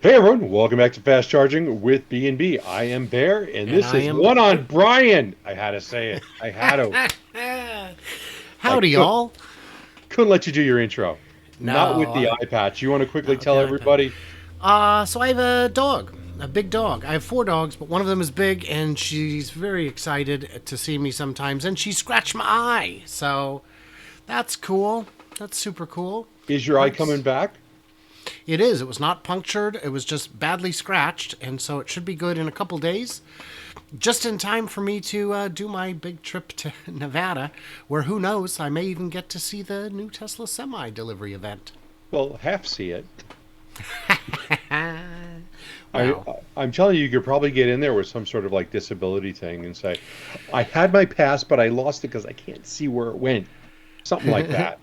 Hey everyone, welcome back to Fast Charging with B&B. I am Bear, and And this I is am. one on Brian. I had to say it. I had to. I Howdy, y'all. couldn't let you do your intro. Not with No, the eye patch. You want to quickly not with the tell iPad. everybody? So I have a dog, a big dog. I have four dogs, but one of them is big, and she's very excited to see me sometimes, and she scratched my eye. So that's cool. That's super cool. Is your eye coming Hurts. back? It is. It was not punctured. It was just badly scratched, and so it should be good in a couple days. Just in time for me to do my big trip to Nevada, where who knows, I may even get to see the new Tesla semi delivery event. Well, half see it. I, Well, I'm telling you, you could probably get in there with some sort of like disability thing and say, I had my pass, but I lost it because I can't see where it went. Something like that.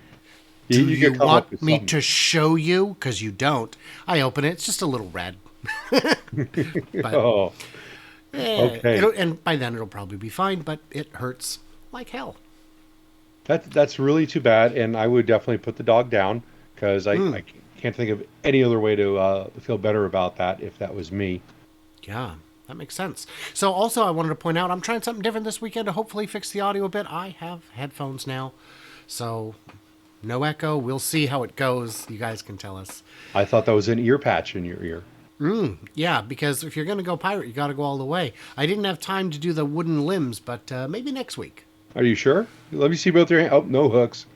do You you could come up want with me something. to show you? Because you don't. I open it, it's just a little red. But Oh, okay. and by then it'll probably be fine, but it hurts like hell. That's really too bad, and I would definitely put the dog down because I can't think of any other way to feel better about that if that was me. Yeah, that makes sense. So also I wanted to point out I'm trying something different this weekend to hopefully fix the audio a bit. I have headphones now, so no echo. We'll see how it goes. You guys can tell us. I thought that was an ear patch in your ear. Yeah, because if you're going to go pirate, you got to go all the way. I didn't have time to do the wooden limbs, but maybe next week. Are you sure? Let me see both your hands. Oh, no hooks.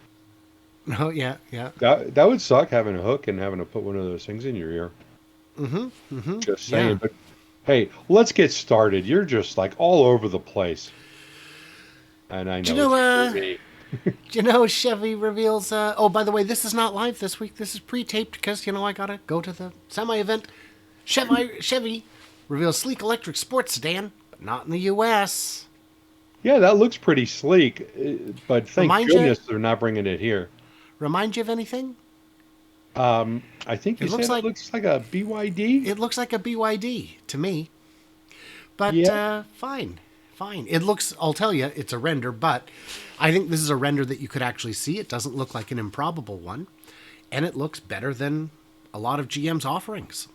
Oh, yeah, yeah. That would suck having a hook and having to put one of those things in your ear. Just saying. Yeah. But hey, let's get started. You're just like all over the place, and I Do you know know, it's for me. Chevy reveals, oh, by the way, this is not live this week. This is pre-taped because, I got to go to the semi-event. Chevy reveals sleek electric sports sedan, but not in the U.S. Yeah, that looks pretty sleek, but thank Remind you, goodness they're not bringing it here. remind you of anything? I think you It looks said it like looks like a BYD. it looks like a BYD to me. But Yeah. fine, fine. It looks. I'll tell you, it's a render, but I think this is a render that you could actually see. It doesn't look like an improbable one, and it looks better than a lot of GM's offerings.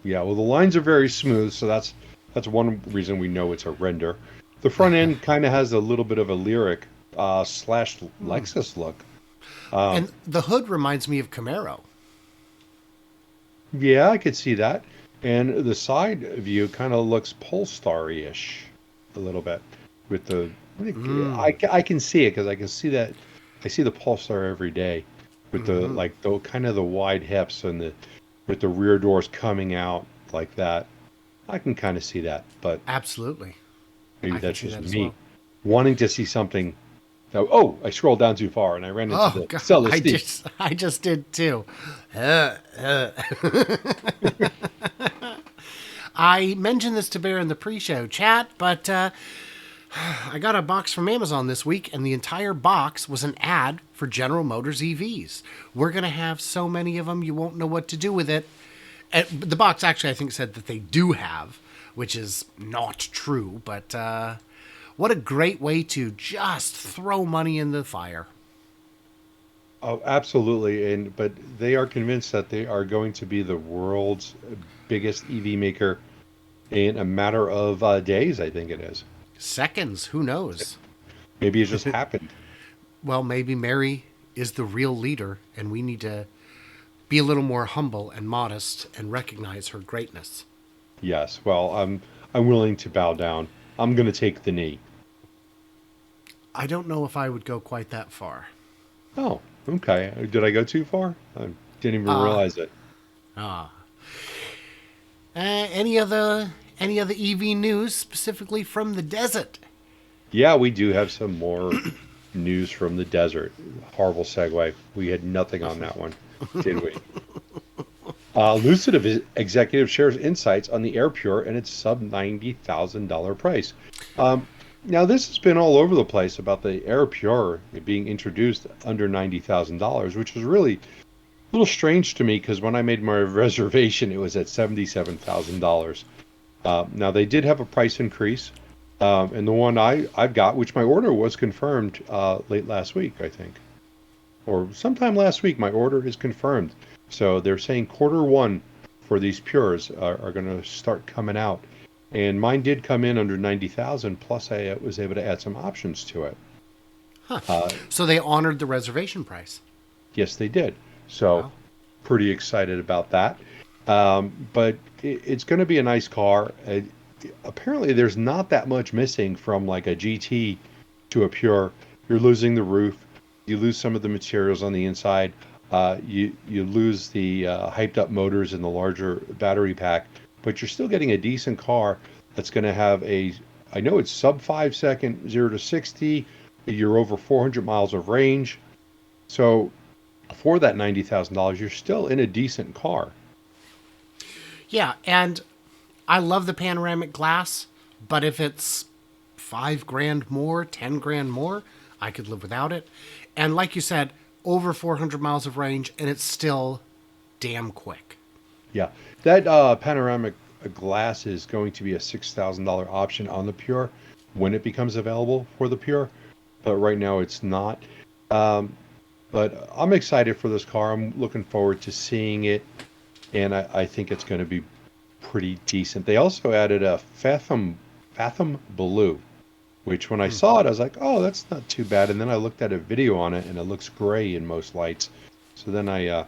Yeah, well, the lines are very smooth, so that's one reason we know it's a render. The front end kind of has a little bit of a lyric slash Lexus look. And the hood reminds me of Camaro. Yeah, I could see that. And the side view kind of looks Polestar-ish a little bit with the. I can see it because I can see that. I see the Polestar every day with the like the kind of the wide hips and the with the rear doors coming out like that. I can kind of see that, but Absolutely, maybe I can that's see just that as me well. wanting to see something. That, oh, I scrolled down too far and I ran into Oh the God, Celestine. I just did too. I mentioned this to Bear in the pre-show chat, but I got a box from Amazon this week, and the entire box was an ad for General Motors EVs. We're going to have so many of them, you won't know what to do with it. The box actually, I think, said that they do have, which is not true, but what a great way to just throw money in the fire. Oh, absolutely. And but they are convinced that they are going to be the world's biggest EV maker in a matter of days, I think it is. Seconds, who knows? Maybe it just happened. Well, maybe Mary is the real leader, and we need to be a little more humble and modest and recognize her greatness. Yes. Well, I'm willing to bow down. I'm going to take the knee. I don't know if I would go quite that far. Oh, okay. Did I go too far? I didn't even realize it. Ah. Any other EV news specifically from the desert? Yeah, we do have some more news from the desert. Horrible segue. We had nothing on that one, did we? Lucid executive shares insights on the Air Pure and its sub $90,000 price. Now, this has been all over the place about the Air Pure being introduced under $90,000, which was really a little strange to me because when I made my reservation, it was at $77,000. Now, they did have a price increase, and the one I've got, which my order was confirmed late last week, I think, or sometime last week, my order is confirmed. So they're saying quarter one for these Pures are going to start coming out. And mine did come in under 90,000. Plus, I was able to add some options to it. So they honored the reservation price. Yes, they did. So, Wow. pretty excited about that. But it's going to be a nice car. Apparently, there's not that much missing from like a GT to a Pure. You're losing the roof. You lose some of the materials on the inside. You lose the hyped up motors in the larger battery pack. But you're still getting a decent car that's going to have I know it's sub 5 second 0 to 60. You're over 400 miles of range. So for that $90,000, you're still in a decent car. Yeah, and I love the panoramic glass, but if it's $5,000 more, $10,000 more, I could live without it. And like you said, over 400 miles of range, and it's still damn quick. Yeah, that panoramic glass is going to be a $6,000 option on the Pure when it becomes available for the Pure, but right now it's not. But I'm excited for this car. I'm looking forward to seeing it, and I think it's going to be pretty decent. They also added a Fathom Blue, which when I saw it, I was like, oh, that's not too bad. And then I looked at a video on it, and it looks gray in most lights. So then I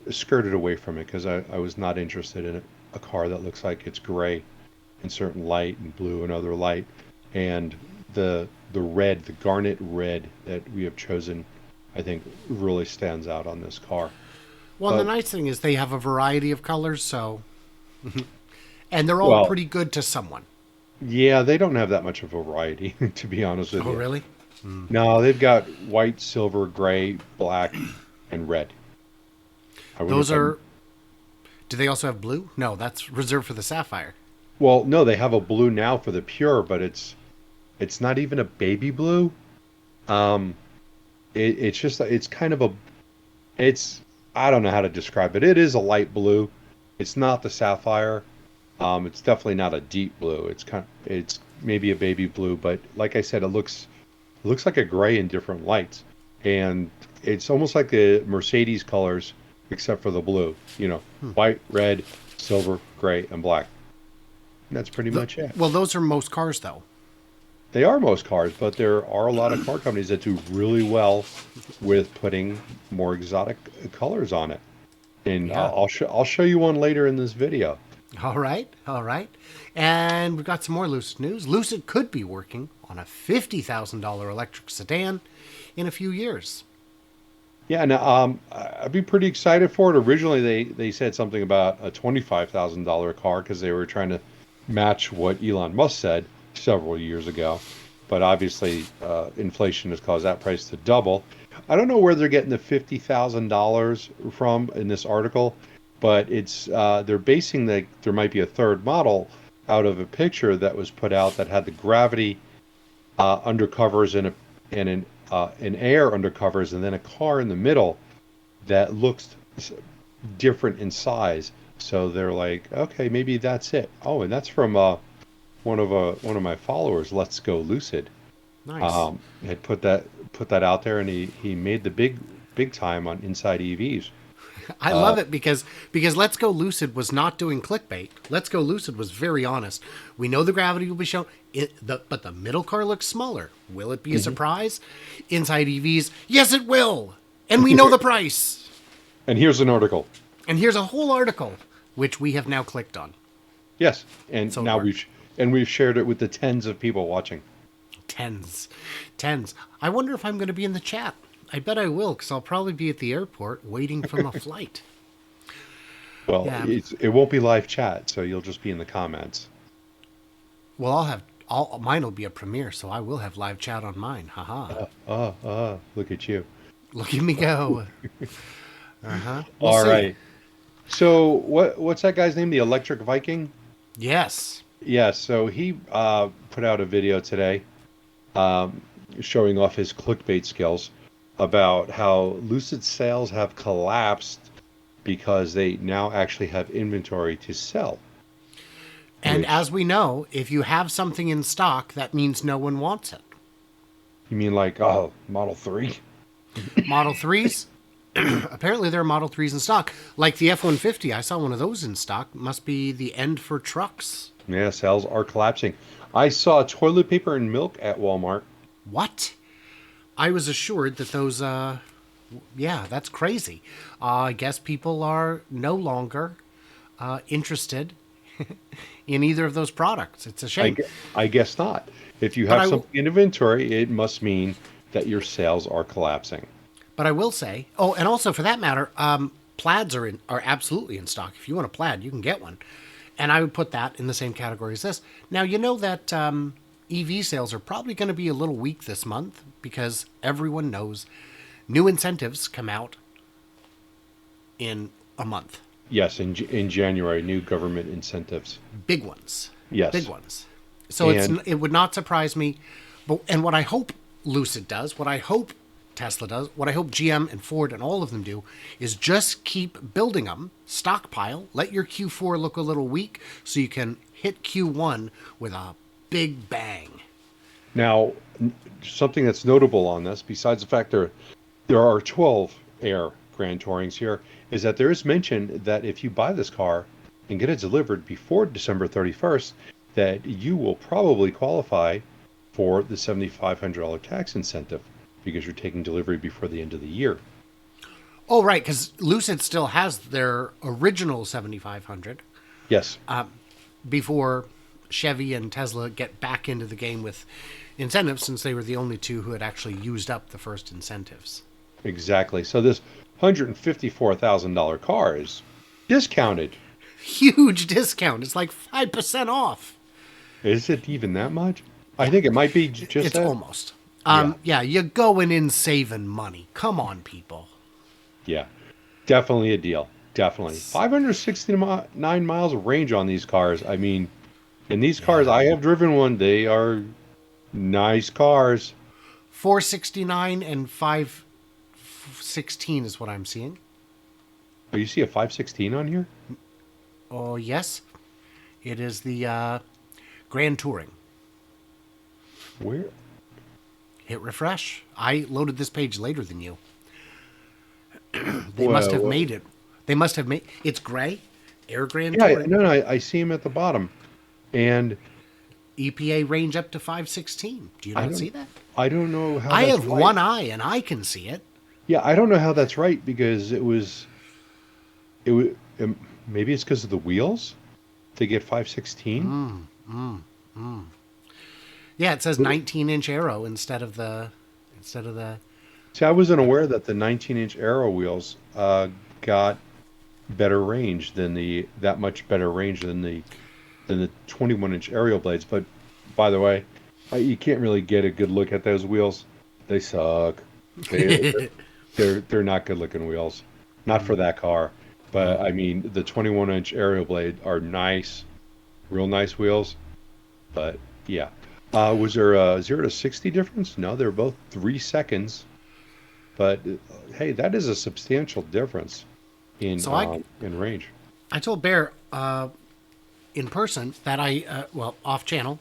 skirted away from it because I was not interested in a car that looks like it's gray in certain light and blue in other light. And the red, the garnet red that we have chosen, I think really stands out on this car. Well, the nice thing is they have a variety of colors, so... and they're all pretty good to someone. Yeah, they don't have that much of a variety, to be honest with you. Oh, really? No, they've got white, silver, gray, black, and red. Those are... Do they also have blue? No, that's reserved for the Sapphire. Well, no, they have a blue now for the Pure, but it's not even a baby blue. It's just, it's kind of I don't know how to describe it. It is a light blue. It's not the Sapphire. It's definitely not a deep blue. It's maybe a baby blue, but like I said, it looks like a gray in different lights, and it's almost like the Mercedes colors, except for the blue. White, red, silver, gray, and black. And that's pretty much it. Well, those are most cars, though. They are most cars, but there are a lot of car companies that do really well with putting more exotic colors on it. And Yeah. I'll show you one later in this video. All right. And we've got some more Lucid news. Lucid could be working on a $50,000 electric sedan in a few years. Yeah, and I'd be pretty excited for it. Originally, they said something about a $25,000 car because they were trying to match what Elon Musk said several years ago. But obviously, inflation has caused that price to double. I don't know where they're getting the $50,000 from in this article, but it's they're basing there might be a third model out of a picture that was put out that had the gravity undercovers and an air undercovers, and then a car in the middle that looks different in size. So they're like, okay, maybe that's it. Oh, and that's from one of my followers, Let's Go Lucid. Nice. Had put that out there, and he made the big time on Inside EVs. I love it because Let's Go Lucid was not doing clickbait. Let's Go Lucid was very honest. We know the gravity will be shown, but the middle car looks smaller. Will it be a surprise? Inside EVs, yes, it will. And we know the price. And here's an article. And here's a whole article, which we have now clicked on. Yes, and So now far. we've shared it with the tens of people watching. Tens. I wonder if I'm going to be in the chat. I bet I will, because I'll probably be at the airport waiting for my flight. Well, Yeah. it won't be live chat, so you'll just be in the comments. Well, mine will be a premiere, so I will have live chat on mine. Haha. Look at you. Look at me go. Uh-huh. All right. So what's that guy's name? The Electric Viking? Yes. Yeah, so he put out a video today showing off his clickbait skills about how Lucid sales have collapsed because they now actually have inventory to sell. And as we know, if you have something in stock, that means no one wants it. You mean like Model 3? Model 3s? Apparently there are Model 3s in stock. Like the F-150, I saw one of those in stock. Must be the end for trucks. Yeah, sales are collapsing. I saw toilet paper and milk at Walmart. What? I was assured that those, yeah, that's crazy. I guess people are no longer interested in either of those products. It's a I, shame. gue- I guess not. If you But have something in inventory, it must mean that your sales are collapsing. But I will say, oh, and also for that matter, plaids are absolutely in stock. If you want a plaid, you can get one, and I would put that in the same category as this. Now you know that EV sales are probably going to be a little weak this month because everyone knows new incentives come out in a month. Yes, in January, new government incentives. Big ones. Yes. Big ones. So And it would not surprise me. But and what I hope Lucid does, what I hope Tesla does, what I hope GM and Ford and all of them do, is just keep building them, stockpile, let your Q4 look a little weak so you can hit Q1 with a big bang. now, something that's notable on this, besides the fact there are 12 Air Grand Tourings here, is that there is mention that if you buy this car and get it delivered before December 31st, that you will probably qualify for the $7,500 tax incentive because you're taking delivery before the end of the year. Oh, right, because Lucid still has their original 7,500 Yes, before Chevy and Tesla get back into the game with incentives, since they were the only two who had actually used up the first incentives. exactly. So this $154,000 car is discounted. Huge discount. It's like 5% off. Is it even that much? I think it might be just It's that. almost. Yeah. Yeah, you're going in saving money. Come on, people. Yeah, definitely a deal. Definitely. 569 miles of range on these cars. I mean, and these cars, I have driven one. They are nice cars. 469 and 516 is what I'm seeing. Oh, you see a 516 on here? Oh, yes. It is the Grand Touring. Where? Hit refresh. I loaded this page later than you. They must have made it. They must have made it's gray. Air Grand Yeah, Touring. no, I see him at the bottom. And EPA range up to 516. Do you I not don't- see that? I don't know how I that's have right. one eye and I can see it. Yeah, I don't know how that's right because it was, maybe it's because of the wheels to get 516. Yeah, it says 19-inch arrow instead of the See, I wasn't aware that the 19-inch Aero wheels got better range than that much better range than the 21-inch aerial blades. But by the way, you can't really get a good look at those wheels. They suck. They're not good looking wheels, not for that car. But I mean, the 21-inch aerial blade are nice, real nice wheels. But yeah, was there a 0 to 60 difference? No, they're both 3 seconds. But hey, that is a substantial difference in So in range. I told Bear in person that off channel,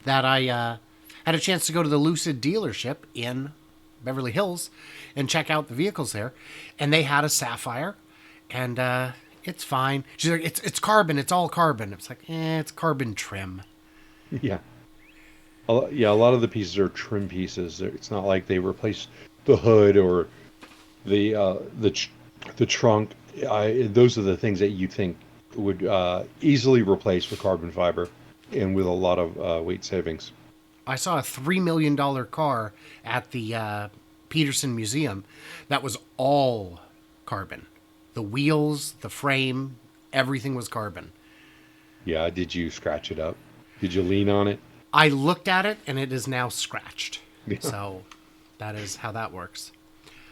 that I had a chance to go to the Lucid dealership in Beverly Hills and check out the vehicles there, and they had a Sapphire, and it's fine. She's like, it's carbon, it's all carbon. It's like, it's carbon trim. Yeah. Yeah, a lot of the pieces are trim pieces. It's not like they replace the hood or the trunk. Those are the things that you think would easily replace with carbon fiber and with a lot of weight savings. I saw a $3 million car at the Peterson Museum that was all carbon. The wheels, the frame, everything was carbon. Yeah, did you scratch it up? Did you lean on it? I looked at it and it is now scratched. Yeah. So that is how that works.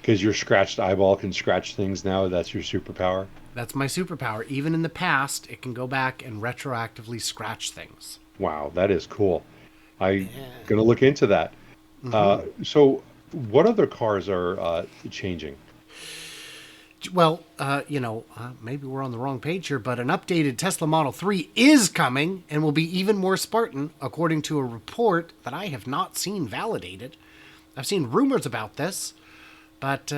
Because your scratched eyeball can scratch things now. That's your superpower. That's my superpower. Even in the past, it can go back and retroactively scratch things. Wow, that is cool. I'm gonna look into that. So, what other cars are changing? Well, maybe we're on the wrong page here, but an updated Tesla Model 3 is coming and will be even more Spartan, according to a report that I have not seen validated. I've seen rumors about this, but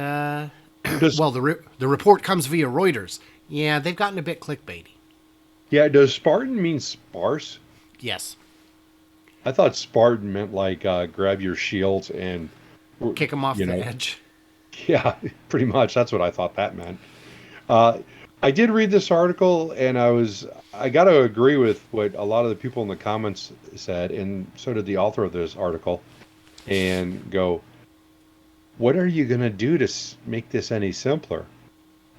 Does Well, the report comes via Reuters. Yeah, they've gotten a bit clickbaity. yeah, does Spartan mean sparse? Yes. I thought Spartan meant like grab your shields and Kick them off you the know, edge. yeah, pretty much. That's what I thought that meant. Uh, I did read this article, and I got to agree with what a lot of the people in the comments said, and so did the author of this article, and go, what are you going to do to make this any simpler?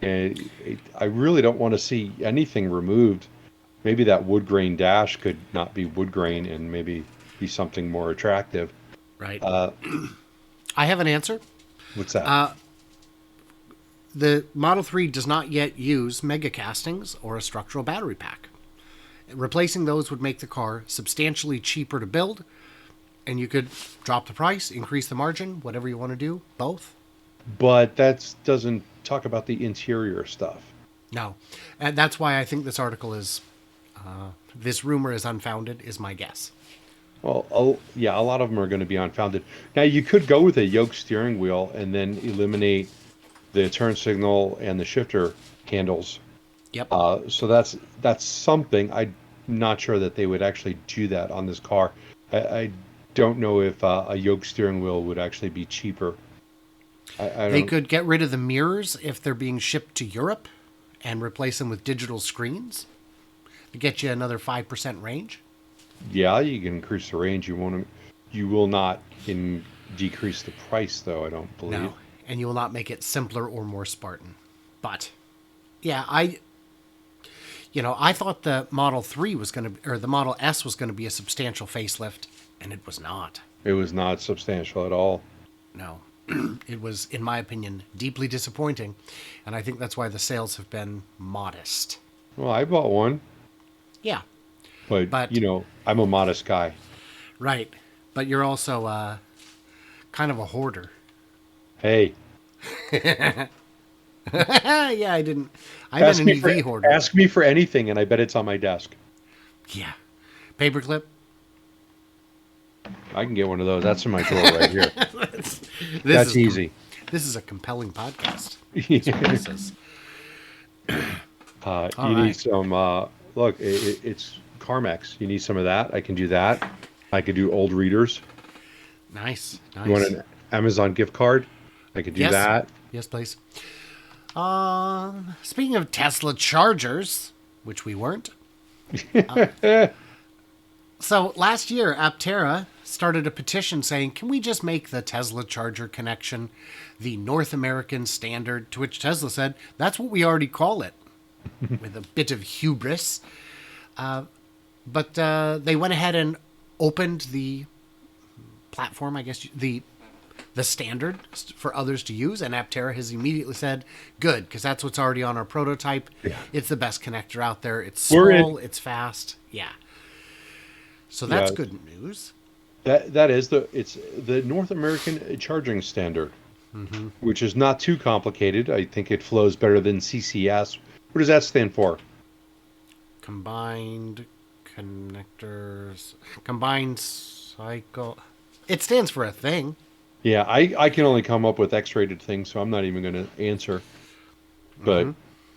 And I really don't want to see anything removed. Maybe that wood grain dash could not be wood grain and maybe be something more attractive. Right. Uh, I have an answer. what's that? The Model 3 does not yet use mega castings or a structural battery pack. Replacing those would make the car substantially cheaper to build, and you could drop the price, increase the margin, whatever you want to do, both. But that doesn't talk about the interior stuff. No. And that's why I think this article is, this rumor is unfounded, is my guess. Well, yeah, a lot of them are going to be unfounded. Now, you could go with a yoke steering wheel and then eliminate the turn signal and the shifter handles. Yep. So that's something. I'm not sure that they would actually do that on this car. I don't know if a yoke steering wheel would actually be cheaper. They could get rid of the mirrors if they're being shipped to Europe and replace them with digital screens to get you another 5% range. Yeah, you can increase the range. You will not decrease the price, though. I don't believe. No, and you will not make it simpler or more Spartan. But yeah, I thought the Model 3 was going to, or the Model S was going to be a substantial facelift, and it was not. It was not substantial at all. No. It was, in my opinion, deeply disappointing, and I think that's why the sales have been modest. Well, I bought one, Yeah, but I'm a modest guy. right. But you're also kind of a hoarder. Hey, Yeah, I've been an EV hoarder. ask me for anything, and I bet it's on my desk. Yeah. Paperclip. I can get one of those. That's in my drawer right here. This That's easy. This is a compelling podcast. This is. You need some. Look, it's Carmex. You need some of that. I can do that. I could do old readers. Nice. You want an Amazon gift card? I could do that. Yes, please. Speaking of Tesla chargers, which we weren't. So last year, Aptera started a petition saying, can we just make the Tesla charger connection the North American standard? To which Tesla said, that's what we already call it, with a bit of hubris. But they went ahead and opened the platform, I guess, the standard for others to use. And Aptera has immediately said, good, because that's what's already on our prototype. Yeah. It's the best connector out there. It's small, it's fast. Yeah. So that's good news. That is it's the North American charging standard, which is not too complicated. I think it flows better than CCS. What does that stand for? Combined connectors, combined cycle. It stands for a thing. Yeah, I can only come up with X-rated things, so I'm not even going to answer. But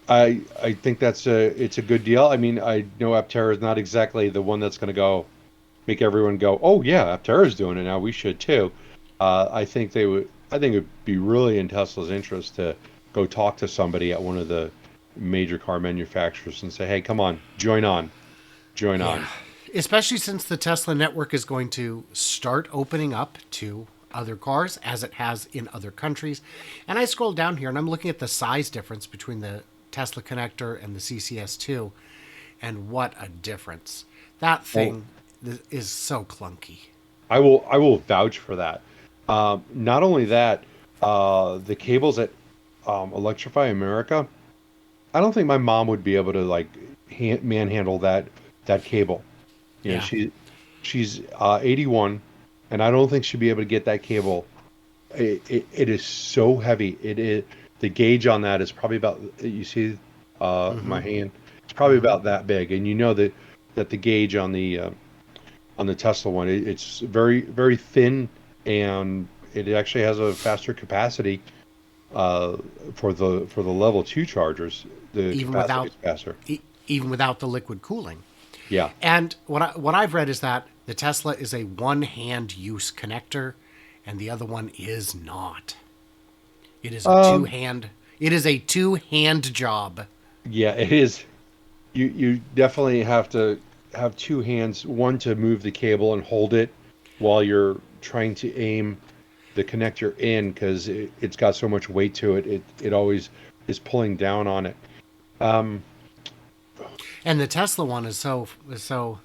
I think it's a good deal. I mean, I know Aptera is not exactly the one that's going to make everyone go, oh yeah, Aptera's doing it now, we should too. I think it'd be really in Tesla's interest to go talk to somebody at one of the major car manufacturers and say, hey, come on, join on. Especially since the Tesla network is going to start opening up to other cars, as it has in other countries. And I scroll down here and I'm looking at the size difference between the Tesla connector and the CCS2, and what a difference. That thing is so clunky. I will vouch for that. Not only that, the cables at Electrify America, I don't think my mom would be able to manhandle that cable. You know, she's 81, and I don't think she'd be able to get that cable. It is so heavy. It is, the gauge on that is probably about, you see my hand, it's probably about that big, and you know that the gauge on the Tesla one, it's very, very thin, and it actually has a faster capacity. uh, for the level 2 chargers, the even capacity without is faster. even without the liquid cooling. Yeah. And what I've read is that the Tesla is a one-hand use connector, and the other one is not. It is a Um, two-hand. It is a two-hand job. yeah, it is. You definitely have to have two hands, one to move the cable and hold it while you're trying to aim the connector in because it's got so much weight to it. It always is pulling down on it. Um, And the Tesla one is so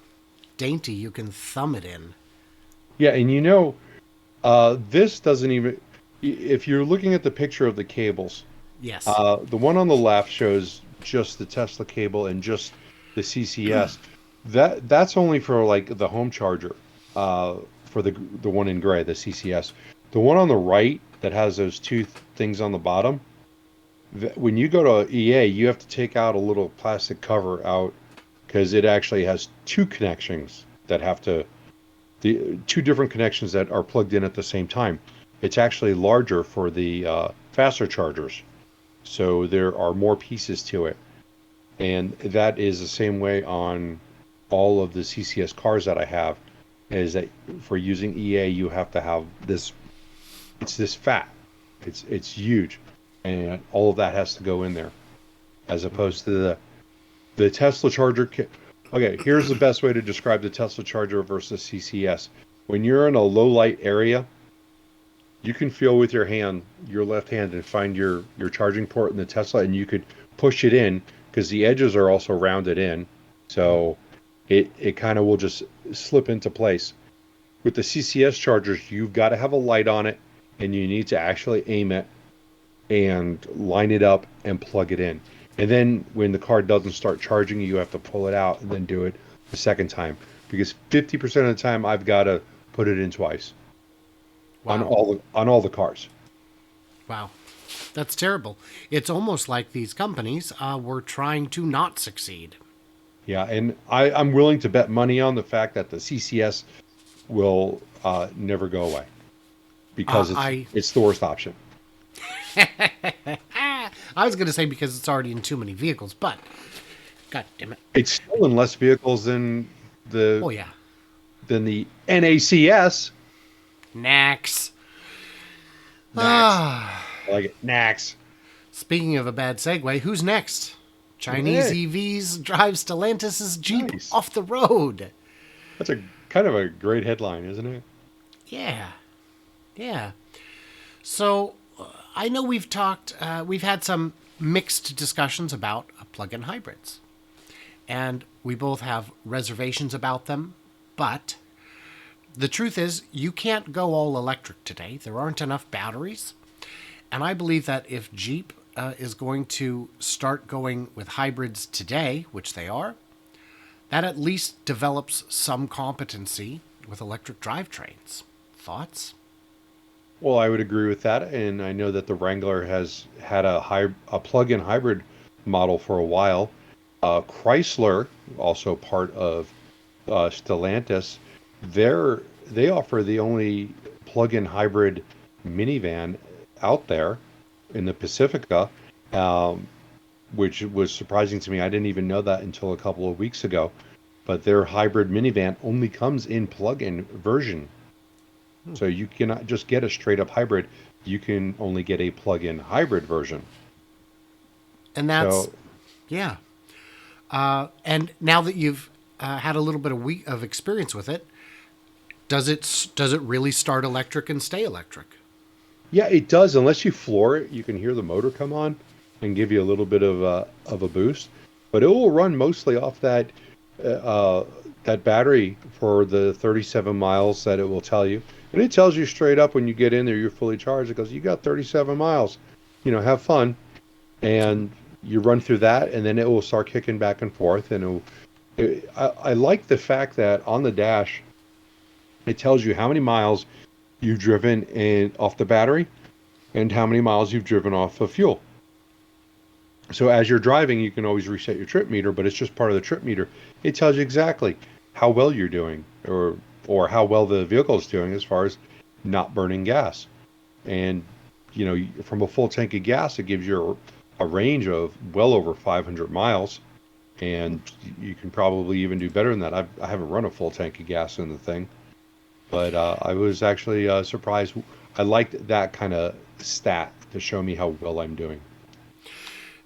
dainty you can thumb it in. yeah, and this doesn't even. If you're looking at the picture of the cables, Yes. the one on the left shows just the Tesla cable and just the CCS. That's only for like the home charger, for the one in gray, the CCS. The one on the right that has those two things on the bottom. When you go to EA, you have to take out a little plastic cover out because it actually has two connections that have to the two different connections that are plugged in at the same time. It's actually larger for the faster chargers, so there are more pieces to it, and that is the same way on all of the CCS cars that I have. Is that for using EA, you have to have this. It's this fat. It's huge, and all of that has to go in there, as opposed to the Tesla charger. Okay, here's the best way to describe the Tesla charger versus CCS. When you're in a low light area, you can feel with your hand, your left hand, and find your charging port in the Tesla, and you could push it in because the edges are also rounded in, so it kind of will just slip into place. With the CCS chargers, you've got to have a light on it, and you need to actually aim it and line it up and plug it in. And then when the car doesn't start charging, you have to pull it out and then do it the second time because 50% of the time I've got to put it in twice on Wow. all the cars. Wow. That's terrible. It's almost like these companies were trying to not succeed. Yeah, and I'm willing to bet money on the fact that the CCS will never go away because I it's the worst option. I was going to say because it's already in too many vehicles, but god damn it. It's still in less vehicles Oh yeah. than the NACS. Nax. Nax. Ah. I like it. Nax. Speaking of a bad segue, who's next? Chinese Hey. EVs drive Stellantis' Jeep Nice. off the road. That's a kind of a great headline, isn't it? Yeah. Yeah. So I know we've had some mixed discussions about plug-in hybrids. And we both have reservations about them, but the truth is you can't go all electric today. There aren't enough batteries. And I believe that if Jeep is going to start going with hybrids today, which they are, that at least develops some competency with electric drivetrains. Thoughts? Well, I would agree with that, and I know that the Wrangler has had a plug-in hybrid model for a while. Chrysler, also part of Stellantis, they offer the only plug-in hybrid minivan out there in the Pacifica, which was surprising to me. I didn't even know that until a couple of weeks ago. But their hybrid minivan only comes in plug-in version. So you cannot just get a straight-up hybrid. You can only get a plug-in hybrid version. And that's, So yeah. And now that you've had a little bit of experience with it, does it really start electric and stay electric? yeah, it does. Unless you floor it, you can hear the motor come on and give you a little bit of a boost. But it will run mostly off that battery for the 37 miles that it will tell you. And it tells you straight up when you get in there, you're fully charged. It goes, you got 37 miles. Have fun. And you run through that, and then it will start kicking back and forth. And I like the fact that on the dash, it tells you how many miles you've driven off the battery and how many miles you've driven off of fuel. So as you're driving, you can always reset your trip meter, but it's just part of the trip meter. It tells you exactly how well you're doing or how well the vehicle is doing as far as not burning gas. And from a full tank of gas, it gives you a range of well over 500 miles, and you can probably even do better than that. I haven't run a full tank of gas in the thing, but I was actually surprised. I liked that kind of stat to show me how well I'm doing.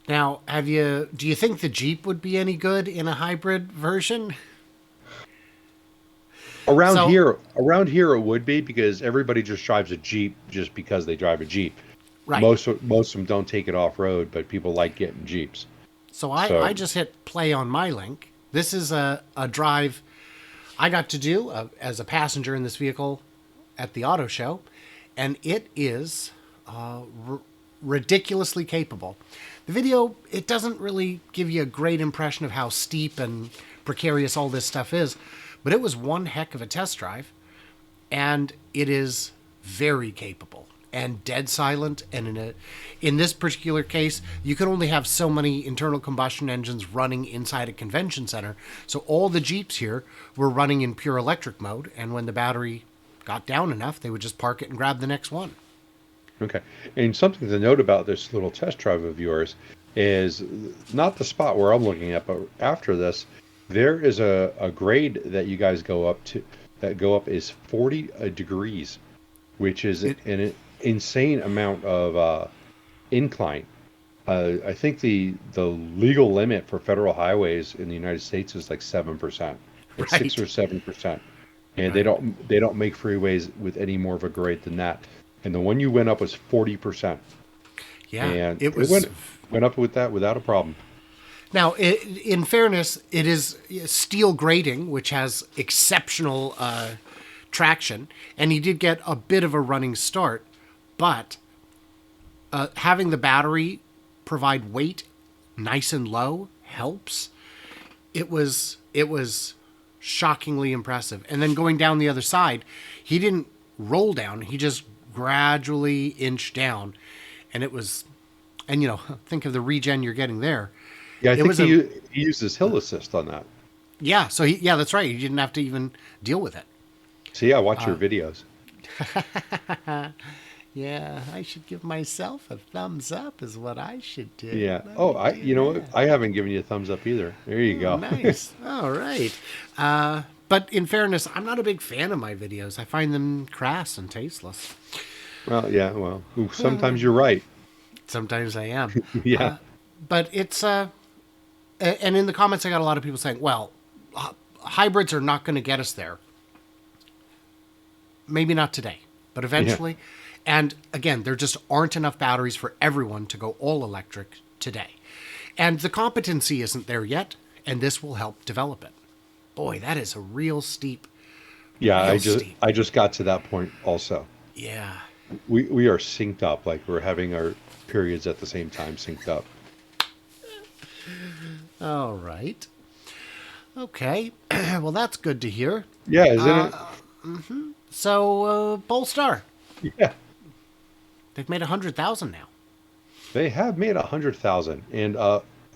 Now, do you think the Jeep would be any good in a hybrid version? So, Around here it would be, because everybody just drives a Jeep just because they drive a Jeep. right. Most of them don't take it off road, but people like getting Jeeps. So So I just hit play on my link. This is a drive I got to do as a passenger in this vehicle at the auto show, and it is ridiculously capable. The video, it doesn't really give you a great impression of how steep and precarious all this stuff is, but it was one heck of a test drive, and it is very capable and dead silent. And in this particular case, you can only have so many internal combustion engines running inside a convention center. So all the Jeeps here were running in pure electric mode, and when the battery got down enough, they would just park it and grab the next one. Okay. And something to note about this little test drive of yours is not the spot where I'm looking at, but after this, there is a grade that you guys go up to, that go up is 40 degrees, which is an insane amount of incline. I think the legal limit for federal highways in the United States is like 7%. It's Right. 6 or 7%. And Right. they don't make freeways with any more of a grade than that. And the one you went up was 40%. Yeah, And it it was. went up with that without a problem. Now, in fairness, it is steel grating, which has exceptional traction, and he did get a bit of a running start, but having the battery provide weight nice and low helps. It was shockingly impressive. And then going down the other side, he didn't roll down; he just gradually inched down, and it was. And think of the regen you're getting there. Yeah, I It think was he uses hill assist on that. Yeah, so yeah, that's right. You didn't have to even deal with it. So yeah, watch your videos. Yeah, I should give myself a thumbs up is what I should do. Yeah. Let Oh, me I do you know what? that. I haven't given you a thumbs up either. There you Oh, go. nice. All right. But in fairness, I'm not a big fan of my videos. I find them crass and tasteless. Well, yeah. Well, sometimes you're right. Sometimes I am. Yeah. But it's and in the comments I got a lot of people saying, well, hybrids are not going to get us there. Maybe not today, but eventually. And again, there just aren't enough batteries for everyone to go all electric today. And the competency isn't there yet, and this will help develop it. Boy, that is a real steep, Yeah. real steep. I just got to that point also. Yeah. We are synced up. Like we're having our periods at the same time synced up. All right. Okay. Well, that's good to hear. Yeah, isn't it? So, Polestar, Yeah. they've made 100,000 now. They have made 100,000, and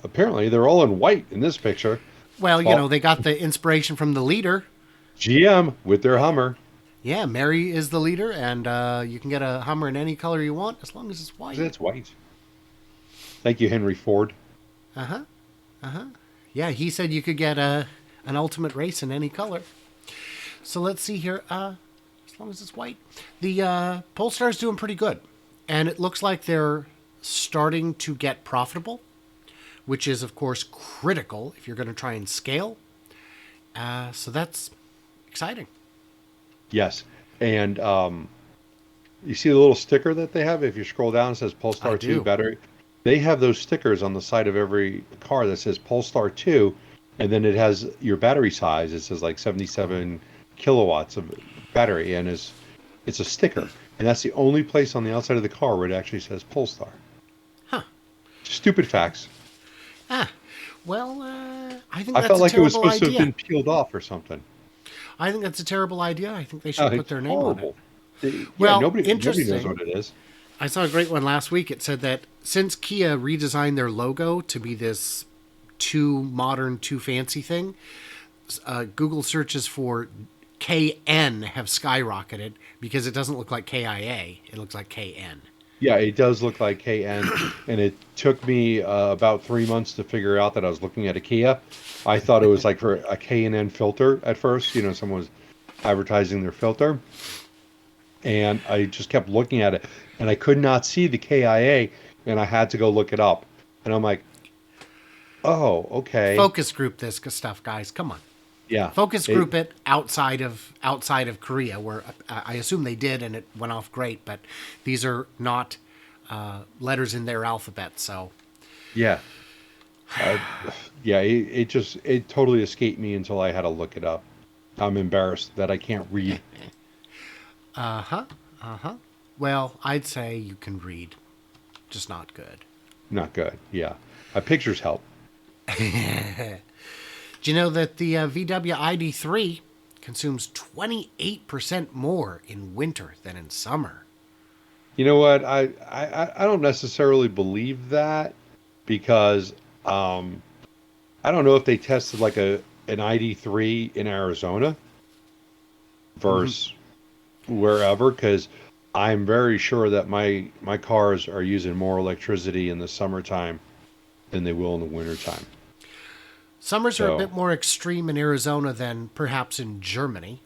apparently they're all in white in this picture. Well, Oh, they got the inspiration from the leader. GM with their Hummer. Yeah, Mary is the leader, and you can get a Hummer in any color you want as long as it's white. It's white. Thank you, Henry Ford. Yeah, he said you could get an ultimate race in any color. So let's see here. As long as it's white. The Polestar's doing pretty good. And it looks like they're starting to get profitable, which is, of course, critical if you're going to try and scale. So that's exciting. Yes, and you see the little sticker that they have. If you scroll down, it says Polestar I 2 do. battery. They have those stickers on the side of every car that says Polestar 2, and then it has your battery size. It says like 77 kilowatts of battery, and it's a sticker, and that's the only place on the outside of the car where it actually says Polestar. Huh. Stupid facts. Well, I think I that's felt a like it was terrible supposed to have idea. been peeled off or something. I think that's a terrible idea. I think they should put It's their name on it. horrible. Yeah, Well, nobody knows interesting. what it is. I saw a great one last week. It said that since Kia redesigned their logo to be this too modern, too fancy thing, Google searches for KN have skyrocketed because it doesn't look like KIA. It looks like KN. Yeah, it does look like KN, and it took me about 3 months to figure out that I was looking at a Kia. I thought it was like for a K&N filter at first. Someone was advertising their filter, and I just kept looking at it, and I could not see the KIA, and I had to go look it up. And I'm like, oh, okay, Focus group this stuff, guys. Come on. yeah, Focus group it outside of Korea, where I assume they did, and it went off great. But these are not letters in their alphabet, so yeah, uh, yeah. It totally escaped me until I had to look it up. I'm embarrassed that I can't read. well, I'd say you can read, just not good. Not good. Yeah, pictures help. Do you know that the VW ID3 consumes 28% more in winter than in summer? You know what? I don't necessarily believe that because I don't know if they tested like an ID3 in Arizona versus wherever, because I'm very sure that my cars are using more electricity in the summertime than they will in the wintertime. Summers are a So bit more extreme in Arizona than perhaps in Germany.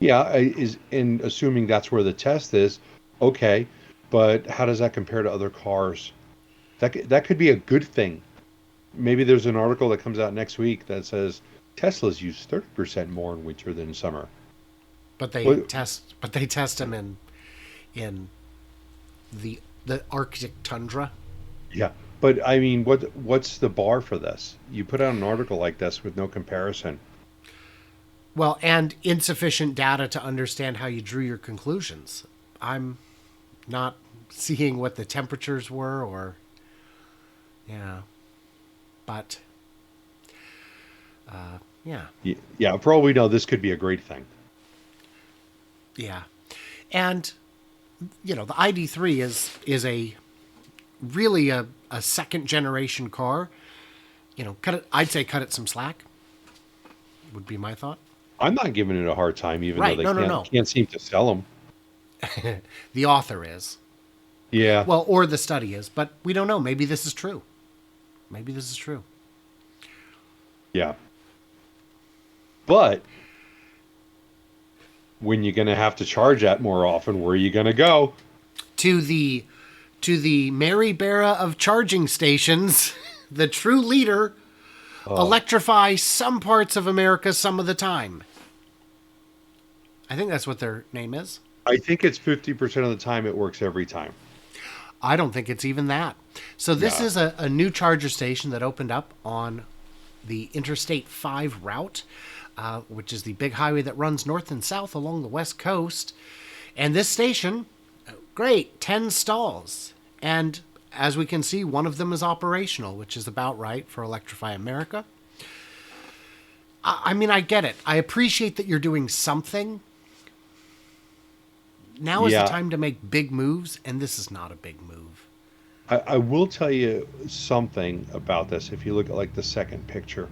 yeah, is in assuming that's where the test is, okay, but how does that compare to other cars? That could be a good thing. Maybe there's an article that comes out next week that says Teslas use 30% more in winter than in summer. But they Well, test them in the Arctic tundra. yeah, but I mean, what's the bar for this? You put out an article like this with no comparison. Well, and insufficient data to understand how you drew your conclusions. I'm not seeing what the temperatures were, or yeah, but yeah, Yeah, for all we know, this could be a great thing. yeah, and the ID3 is a really a second generation car. Cut it. I'd say cut it some slack. Would be my thought. I'm not giving it a hard time, even though Right? they No, no, can't no. can't seem to sell them. The author is. Yeah, Well, or the study is, but we don't know. Maybe this is true. Maybe this is true. yeah. But when you're going to have to charge that more often, where are you going to go? To the Mary Barra of charging stations, the true leader, Oh, electrify some parts of America some of the time. I think that's what their name is. I think it's 50% of the time it works every time. I don't think it's even that. So this Yeah. is a new charger station that opened up on the Interstate 5 route, which is the big highway that runs north and south along the west coast. And this station, great, 10 stalls. And as we can see, one of them is operational, which is about right for Electrify America. I mean, I get it. I appreciate that you're doing something. Now is the Yeah, time to make big moves, and this is not a big move. I will tell you something about this. If you look at like the second picture,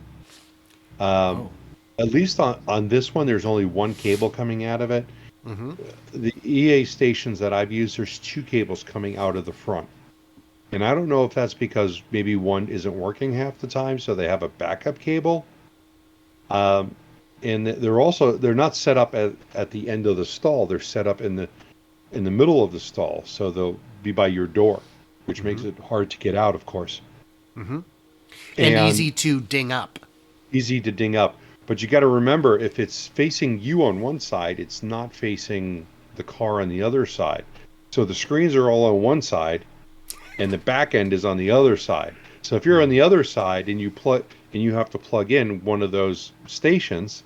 Oh. at least on this one, there's only one cable coming out of it. The EA stations that I've used, there's two cables coming out of the front. And I don't know if that's because maybe one isn't working half the time, so they have a backup cable. And they're not set up at the end of the stall. They're set up in the middle of the stall, so they'll be by your door, which makes it hard to get out, of course, And and easy to ding up. easy to ding up. But you got to remember, if it's facing you on one side, it's not facing the car on the other side. So the screens are all on one side, and the back end is on the other side. So if you're on the other side and you have to plug in one of those stations,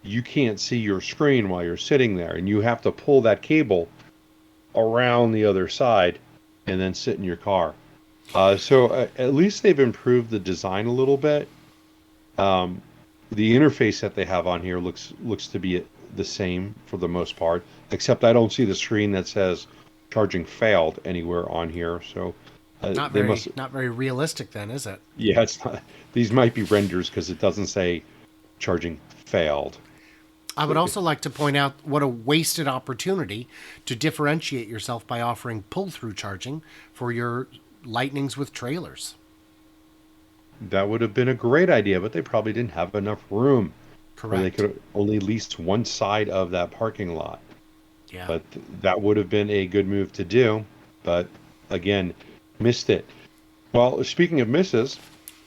you can't see your screen while you're sitting there, and you have to pull that cable around the other side and then sit in your car. So at least they've improved the design a little bit. The interface that they have on here looks to be the same for the most part, except I don't see the screen that says charging failed anywhere on here. So Not they very must, not very realistic then, is it? yeah, it's not. These might be renders because it doesn't say charging failed. I would also like to point out what a wasted opportunity to differentiate yourself by offering pull-through charging for your Lightnings with trailers. That would have been a great idea, but they probably didn't have enough room. Or they Correct. could have only leased one side of that parking lot. Yeah. But that would have been a good move to do. But again, missed it. Well, speaking of misses,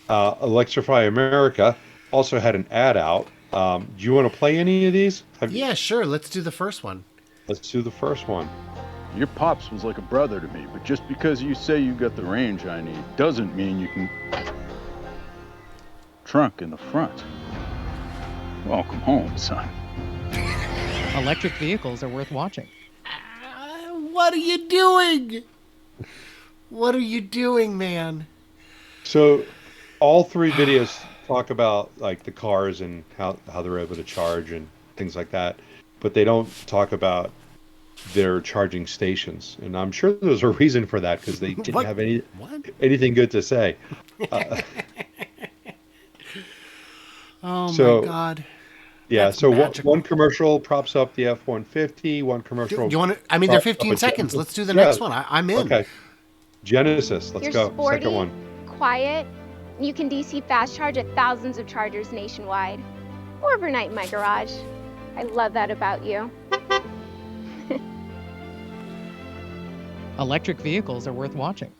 Electrify America also had an ad out. Do you want to play any of these? Yeah, sure. Let's do the first one. Let's do the first one. Your pops was like a brother to me, but just because you say you got the range I need doesn't mean you can... Trunk in the front. Welcome home, son. Electric vehicles are worth watching. What are you doing? What are you doing, man? So all three videos talk about like the cars and how they're able to charge and things like that, but they don't talk about their charging stations. And I'm sure there's a reason for that because they didn't What? have What? anything good to say. Oh So- my God. Yeah, That's so magical. one commercial props up the F-150, one commercial. Do you want to? I mean, they're props up 15 a seconds. Genesis. Let's do the Yeah, next one. I'm in. Okay. Genesis, let's You're go. sporty, Second one. quiet. You can DC fast charge at thousands of chargers nationwide. Or overnight in my garage. I love that about you. Electric vehicles are worth watching.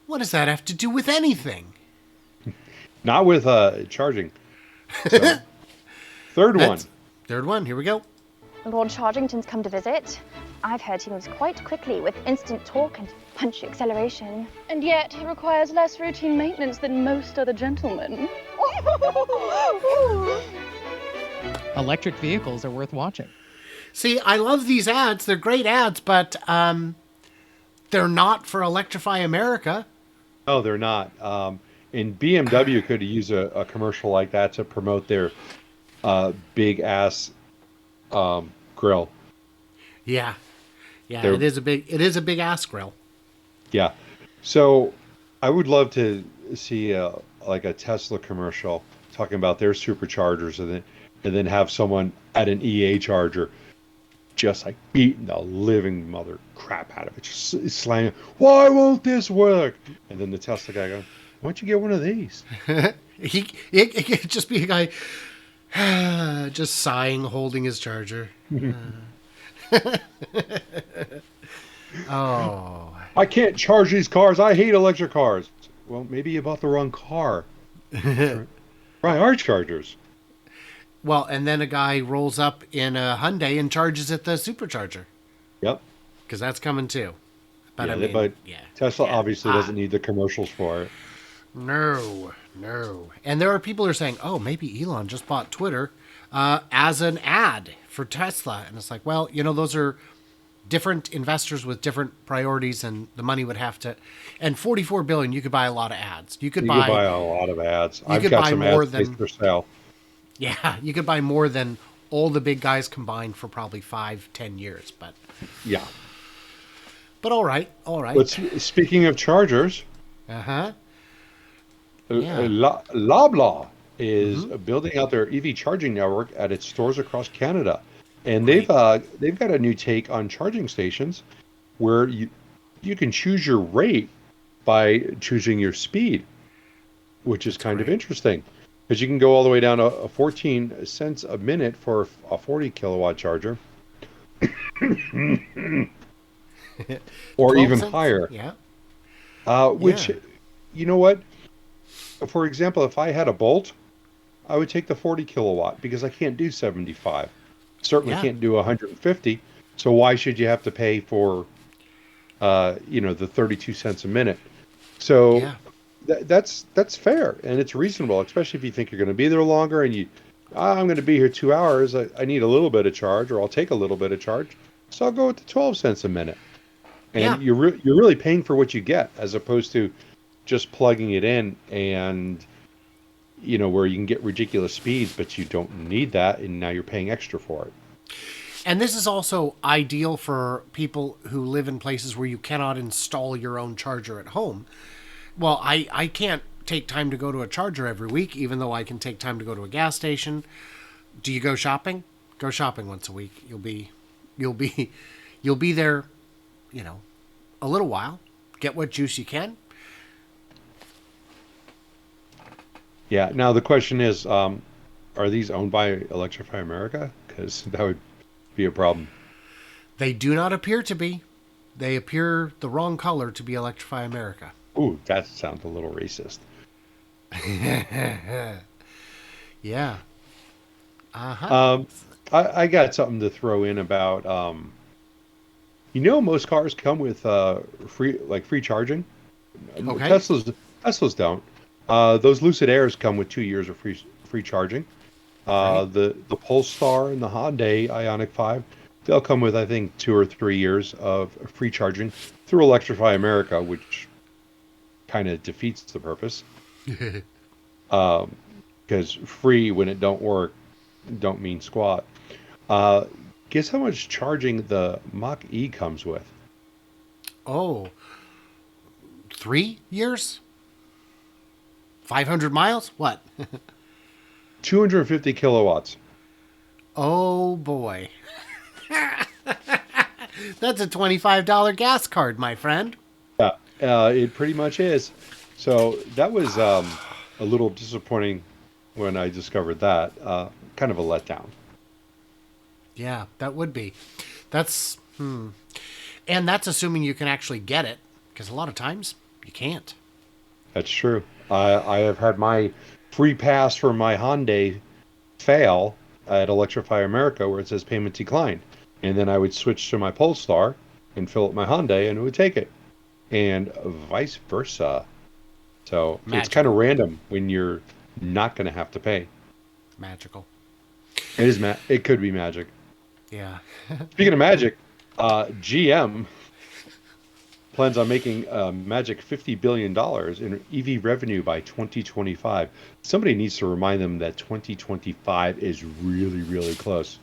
What does that have to do with anything? Not with charging. So, third one. That's- Third one. Here we go. Lord Chargington's come to visit. I've heard he moves quite quickly with instant torque and punchy acceleration. And yet he requires less routine maintenance than most other gentlemen. Electric vehicles are worth watching. See, I love these ads. They're great ads, but they're not for Electrify America. No, they're not. And BMW could use a commercial like that to promote their big ass grill. Yeah. They're- It is a big ass grill. Yeah. So I would love to see like a Tesla commercial talking about their superchargers and then have someone at an EA charger just like beating the living mother crap out of it, just slamming. Why won't this work? And then the Tesla guy goes, "Why don't you get one of these?" It could just be a guy just sighing, holding his charger. Oh. I can't charge these cars. I hate electric cars. Well, maybe you bought the wrong car. Right, our chargers. Well, and then a guy rolls up in a Hyundai and charges at the supercharger Yep. because that's coming too. But Yeah, I mean, but yeah. Tesla Yeah. obviously doesn't need the commercials for it. No. And there are people who are saying, oh, maybe Elon just bought Twitter as an ad for Tesla. And it's like, well, those are different investors with different priorities, and the money would have to. And $44 billion, you could buy a lot of ads. You could You buy, could buy a lot of ads. I've could got buy some more ads placed than- for sale. yeah, you could buy more than all the big guys combined for probably 5-10 years. Yeah. But all right. But speaking of chargers, Uh-huh. Yeah. Loblaw is building out their EV charging network at its stores across Canada, and they've got a new take on charging stations, where you can choose your rate by choosing your speed, which is kind of interesting, because you can go all the way down to 14 cents a minute for a 40 kilowatt charger, or 12 even cents? higher. Yeah. Which, Yeah. you know what? For example, if I had a Bolt, I would take the 40 kilowatt because I can't do 75. Certainly Yeah. can't do 150. So why should you have to pay for, the 32 cents a minute? So Yeah. that's fair and it's reasonable, especially if you think you're going to be there longer and I'm going to be here 2 hours. I need a little bit of charge, or I'll take a little bit of charge. So I'll go with the 12 cents a minute. And Yeah. you're really paying for what you get, as opposed to just plugging it in and where you can get ridiculous speeds, but you don't need that, and now you're paying extra for it. And this is also ideal for people who live in places where you cannot install your own charger at home. Well, I can't take time to go to a charger every week, even though I can take time to go to a gas station. Do you go shopping? Go shopping once a week. You'll be there, a little while. Get what juice you can. Yeah. Now the question is, are these owned by Electrify America? Because that would be a problem. They do not appear to be. They appear the wrong color to be Electrify America. Ooh, that sounds a little racist. Yeah. Uh-huh. I got something to throw in about, most cars come with free charging. Okay. Teslas don't. Those Lucid Airs come with 2 years of free charging. Right. The Polestar and the Hyundai Ioniq 5, they'll come with, I think, 2 or 3 years of free charging through Electrify America, which kind of defeats the purpose. Because free when it don't work don't mean squat. Guess how much charging the Mach-E comes with? Oh, 3 years? 500 miles? What? 250 kilowatts. Oh, boy. That's a $25 gas card, my friend. Yeah, it pretty much is. So that was a little disappointing when I discovered that. Kind of a letdown. Yeah, that would be. And that's assuming you can actually get it, because a lot of times you can't. That's true. I have had my free pass for my Hyundai fail at Electrify America where it says payment declined. And then I would switch to my Polestar and fill up my Hyundai and it would take it. And vice versa. So it's kind of random when you're not going to have to pay. Magical. It is. It could be magic. Yeah. Speaking of magic, GM plans on making a magic $50 billion in EV revenue by 2025. Somebody needs to remind them that 2025 is really, really close.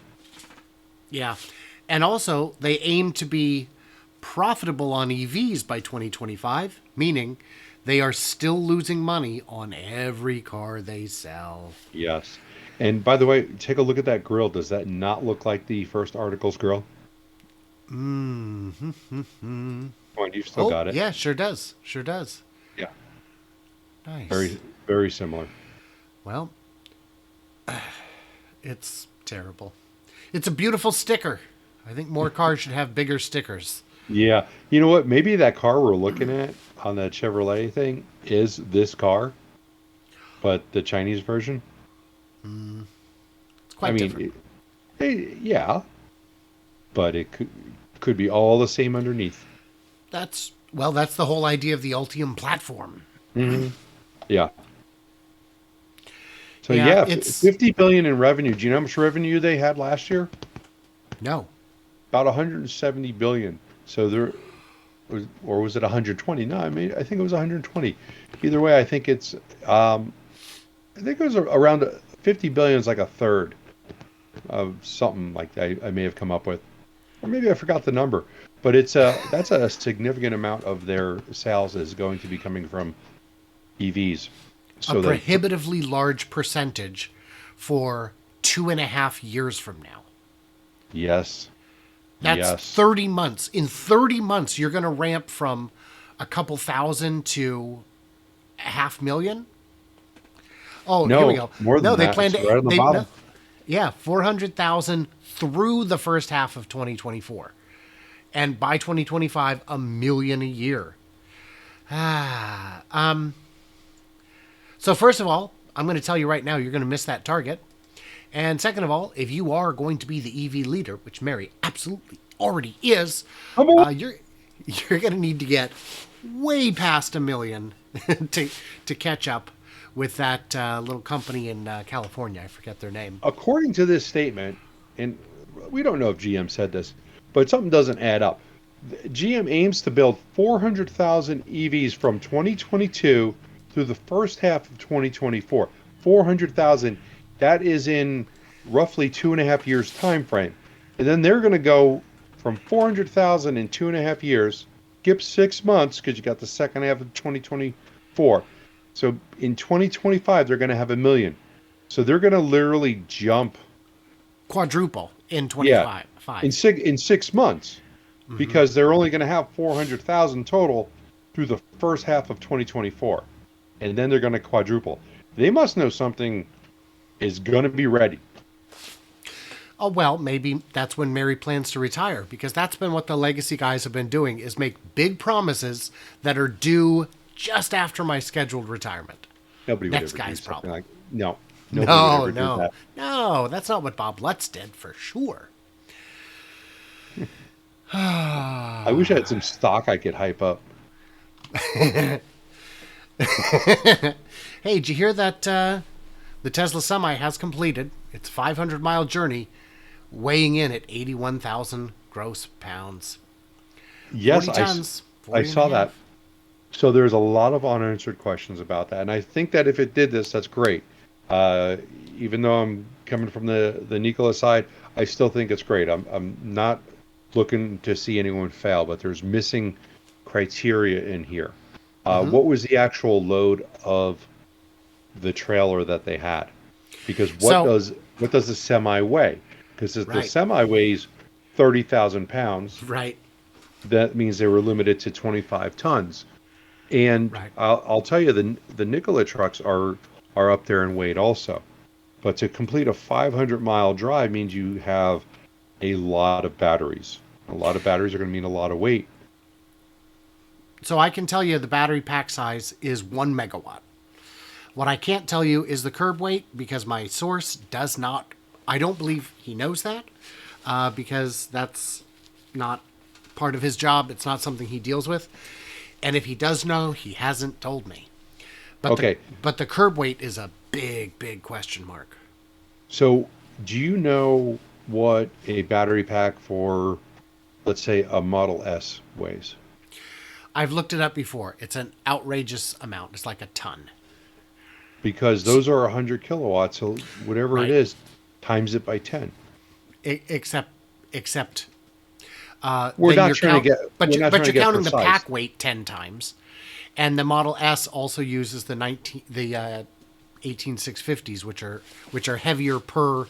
Yeah. And also, they aim to be profitable on EVs by 2025, meaning they are still losing money on every car they sell. Yes. And by the way, take a look at that grill. Does that not look like the first article's grill? Mm-hmm. Oh, you've still got it. Yeah, sure does. Sure does. Yeah. Nice. Very, very similar. Well, it's terrible. It's a beautiful sticker. I think more cars should have bigger stickers. Yeah. You know what? Maybe that car we're looking at on that Chevrolet thing is this car, but the Chinese version. It's quite different. Yeah. But it could be all the same underneath. That's the whole idea of the Ultium platform. Mm-hmm. Yeah. So it's $50 billion in revenue. Do you know how much revenue they had last year? No. About $170 billion. So or was it 120? No, I think it was 120. Either way, I think it was around 50 billion is like a third of something like that. I may have come up with, or maybe I forgot the number. But that's a significant amount of their sales is going to be coming from EVs. So a prohibitively large percentage for 2.5 years from now. Yes. That's 30 months. In 30 months, you're going to ramp from a couple thousand to 500,000. Oh, no, here we go. More than they that. plan to. Right on the bottom. 400,000 through the first half of 2024, and by 2025, 1 million a year. So first of all, I'm going to tell you right now, you're going to miss that target. And second of all, if you are going to be the EV leader, which Mary absolutely already is, you're going to need to get way past 1 million to catch up with that little company in California. I forget their name. According to this statement, and we don't know if GM said this, but something doesn't add up. GM aims to build 400,000 EVs from 2022 through the first half of 2024. 400,000. That is in roughly 2.5 years time frame. And then they're going to go from 400,000 in 2.5 years, skip 6 months because you got the second half of 2024. So in 2025, they're going to have 1 million. So they're going to literally jump quadruple in Yeah, 25. in 6 months, because they're only going to have 400,000 total through the first half of 2024, and then they're going to quadruple. They must know something is going to be ready. Oh, well, maybe that's when Mary plans to retire, because that's been what the legacy guys have been doing, is make big promises that are due just after my scheduled retirement. Nobody would Next ever do guy's something problem. like no. Nobody would ever do No, that. no, that's not what Bob Lutz did, for sure. I wish I had some stock I could hype up. Hey, did you hear that the Tesla Semi has completed its 500-mile journey, weighing in at 81,000 gross pounds? Yes, 40 tons, I 40 saw and a half. that. So there's a lot of unanswered questions about that, and I think that if it did this, that's great. Even though I'm coming from the Nikola side, I still think it's great. I'm not looking to see anyone fail, but there's missing criteria in here. What was the actual load of the trailer that they had? Because what does the semi weigh? Because if the Right. semi weighs 30,000 pounds, Right. that means they were limited to 25 tons. And Right. I'll tell you, the Nikola trucks are up there in weight also. But to complete a 500-mile drive means you have a lot of batteries. A lot of batteries are going to mean a lot of weight. So I can tell you the battery pack size is 1 megawatt. What I can't tell you is the curb weight, because my source does not. I don't believe he knows that, because that's not part of his job. It's not something he deals with. And if he does know, he hasn't told me. But Okay. but the curb weight is a big, big question mark. So do you know what a battery pack for, let's say, a Model S weighs? I've looked it up before. It's an outrageous amount. It's like a ton. Because those are 100 kilowatts, so whatever Right. it is, times it by 10. Except We're then not you're trying to get. but we're not trying to you're get counting the precise. pack weight 10 times, and the Model S also uses the 18650s, which are heavier per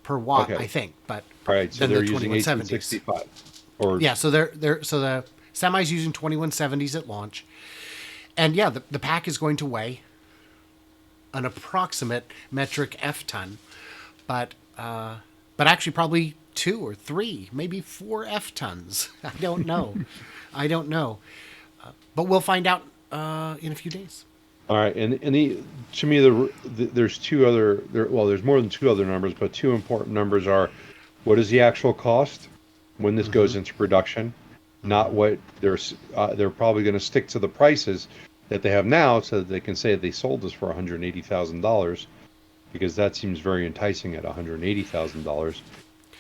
watt, Okay. I think. But All right, so than they're the using 2170s. 1865. Or Yeah, so so the semi's using 2170s at launch, and yeah, the pack is going to weigh an approximate metric F-ton, but actually probably 2 or 3, maybe 4 F-tons. I don't know. But we'll find out in a few days. all right, and to me there's two other there's more than two other numbers, but two important numbers are what is the actual cost when this goes into production, not what they're probably going to stick to the prices that they have now so that they can say they sold this for $180,000, because that seems very enticing at $180,000.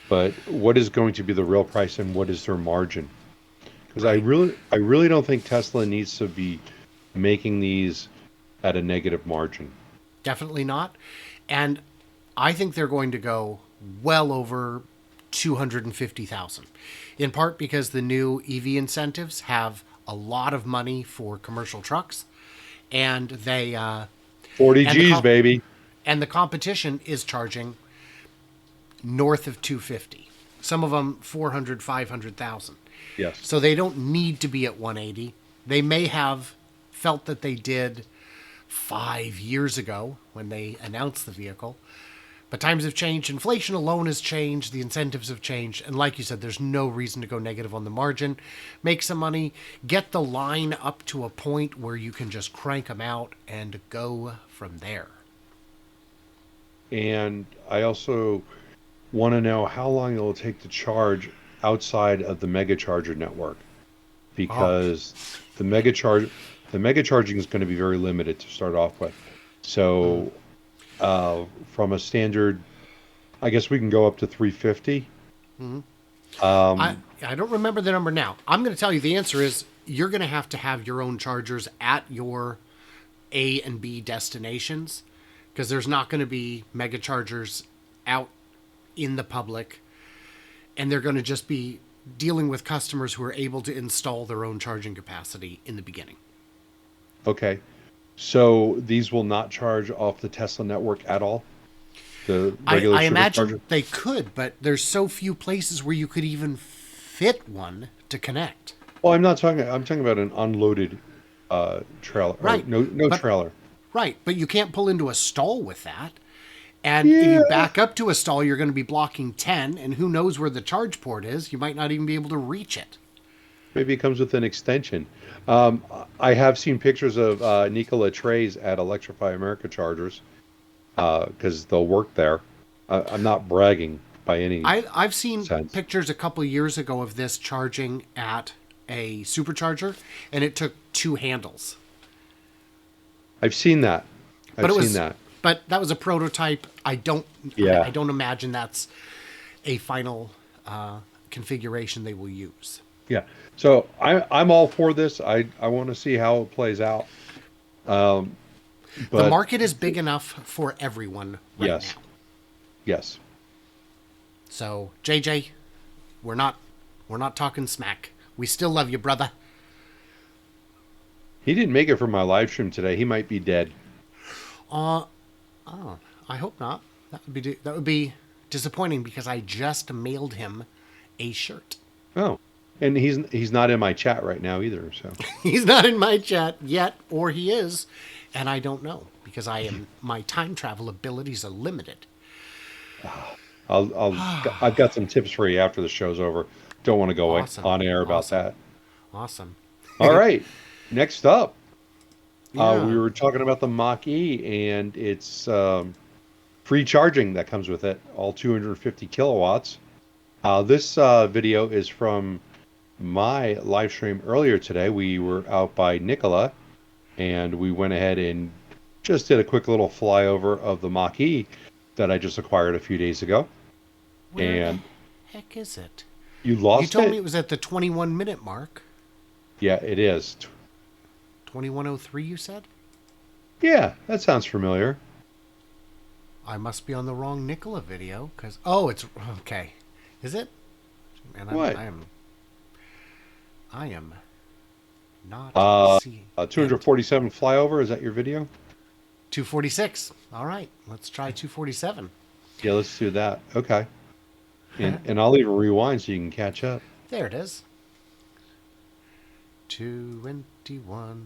But what is going to be the real price, and what is their margin? Because I really don't think Tesla needs to be making these at a negative margin. Definitely not. And I think they're going to go well over 250,000, in part because the new EV incentives have a lot of money for commercial trucks, and they 40 and the G's, baby. and the competition is charging north of 250. Some of them 400, 500,000. Yes. So they don't need to be at 180. They may have felt that they did 5 years ago when they announced the vehicle. But times have changed. Inflation alone has changed. The incentives have changed. And like you said, there's no reason to go negative on the margin. Make some money. Get the line up to a point where you can just crank them out and go from there. And I also want to know how long it will take to charge outside of the mega charger network, because the mega charging is going to be very limited to start off with. So from a standard, I guess we can go up to 350. I don't remember the number now. I'm going to tell you the answer is you're going to have your own chargers at your A and B destinations, because there's not going to be mega chargers out in the public, and they're going to just be dealing with customers who are able to install their own charging capacity in the beginning. Okay. So these will not charge off the Tesla network at all? The regular I imagine supercharger? they could, but there's so few places where you could even fit one to connect. Well, I'm not talking. I'm talking about an unloaded trailer. Or Right. no But- trailer. Right, but you can't pull into a stall with that. And if Yeah. you back up to a stall, you're going to be blocking 10, and who knows where the charge port is? You might not even be able to reach it. Maybe it comes with an extension. I have seen pictures of Nikola trays at Electrify America chargers because they'll work there. I'm not bragging by any. I've seen sense. pictures a couple years ago of this charging at a supercharger, and it took 2 handles. I've seen that. I've But seen that. But that was a prototype. I don't imagine that's a final configuration they will use. Yeah. So I'm all for this. I want to see how it plays out. But The market is big enough for everyone right Yes. now. Yes. So, JJ, we're not talking smack. We still love you, brother. He didn't make it for my live stream today. He might be dead. I hope not. That would be disappointing because I just mailed him a shirt. Oh. And he's not in my chat right now either. So He's not in my chat yet, or he is, and I don't know because my time travel abilities are limited. I've got some tips for you after the show's over. Don't want to go Awesome. on air about that. Awesome. All right. Next up, Yeah. we were talking about the Mach-E and its free charging that comes with it, all 250 kilowatts. This video is from my live stream earlier today. We were out by Nikola, and we went ahead and just did a quick little flyover of the Mach-E that I just acquired a few days ago. Where And the heck is it? you lost You told it? me it was at the 21-minute mark. Yeah, it is. 21:03, you said? Yeah, that sounds familiar. I must be on the wrong Nikola video because it's okay. Is it? Man, What? I am not seeing 247 flyover, is that your video? 246. All right, let's try 247. Yeah, let's do that. Okay. And I'll leave a rewind so you can catch up. There it is. 221.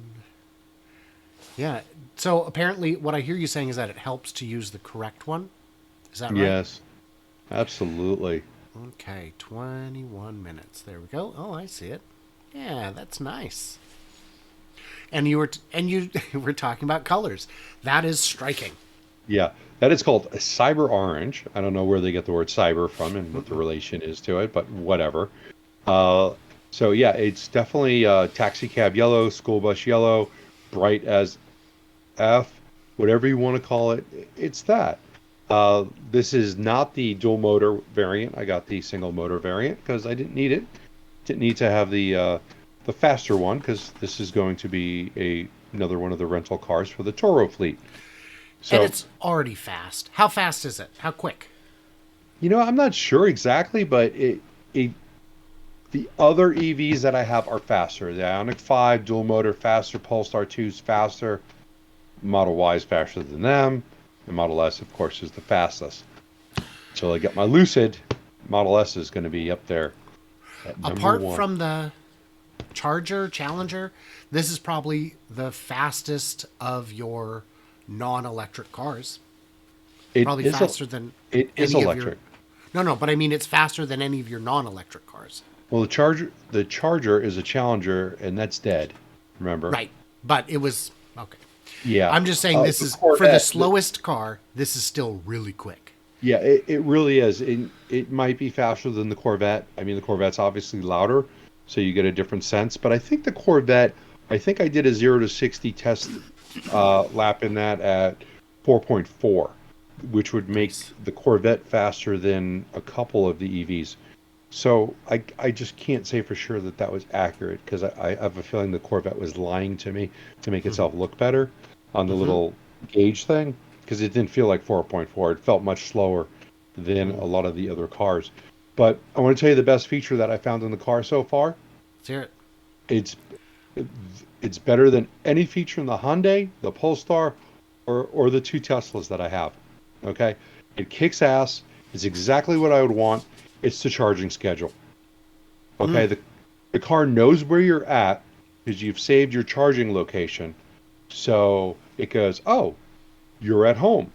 Yeah. So apparently, what I hear you saying is that it helps to use the correct one. Is that right? Yes, absolutely. Okay, 21 minutes. There we go. Oh, I see it. Yeah, that's nice. And you were talking about colors. That is striking. Yeah, that is called a cyber orange. I don't know where they get the word cyber from and what the relation is to it, but whatever. So yeah, it's definitely taxi cab yellow, school bus yellow, bright as F, whatever you want to call it. It's that. This is not the dual motor variant. I got the single motor variant because I didn't need it. Didn't need to have the faster one because this is going to be another one of the rental cars for the Toro fleet. So, And it's already fast. How fast is it? How quick? I'm not sure exactly, but the other EVs that I have are faster. The Ioniq 5 dual motor faster, Polestar 2's faster, Model Y is faster than them, and Model S, of course, is the fastest. So I got my Lucid, Model S is going to be up there at number Apart 1. from the Challenger, this is probably the fastest of your non-electric cars. It Probably is faster than it is any of electric. No, but I mean it's faster than any of your non-electric cars. Well, the Charger is a Challenger, and that's dead. Remember? Right. But it was okay. Yeah. I'm just saying this the is for the Corvette, slowest car, this is still really quick. Yeah, it really is. It might be faster than the Corvette. I mean, the Corvette's obviously louder, so you get a different sense. But I think the Corvette, I did a 0 to 60 test lap in that at 4.4, which would make the Corvette faster than a couple of the EVs. So I just can't say for sure that was accurate because I have a feeling the Corvette was lying to me to make itself look better on the little gauge thing because it didn't feel like 4.4. It felt much slower than a lot of the other cars. But I want to tell you the best feature that I found in the car so far. Let's hear it. It's better than any feature in the Hyundai, the Polestar, or the 2 Teslas that I have. Okay, It kicks ass. It's exactly what I would want. It's the charging schedule. Okay, the car knows where you're at because you've saved your charging location. So it goes, oh, you're at home.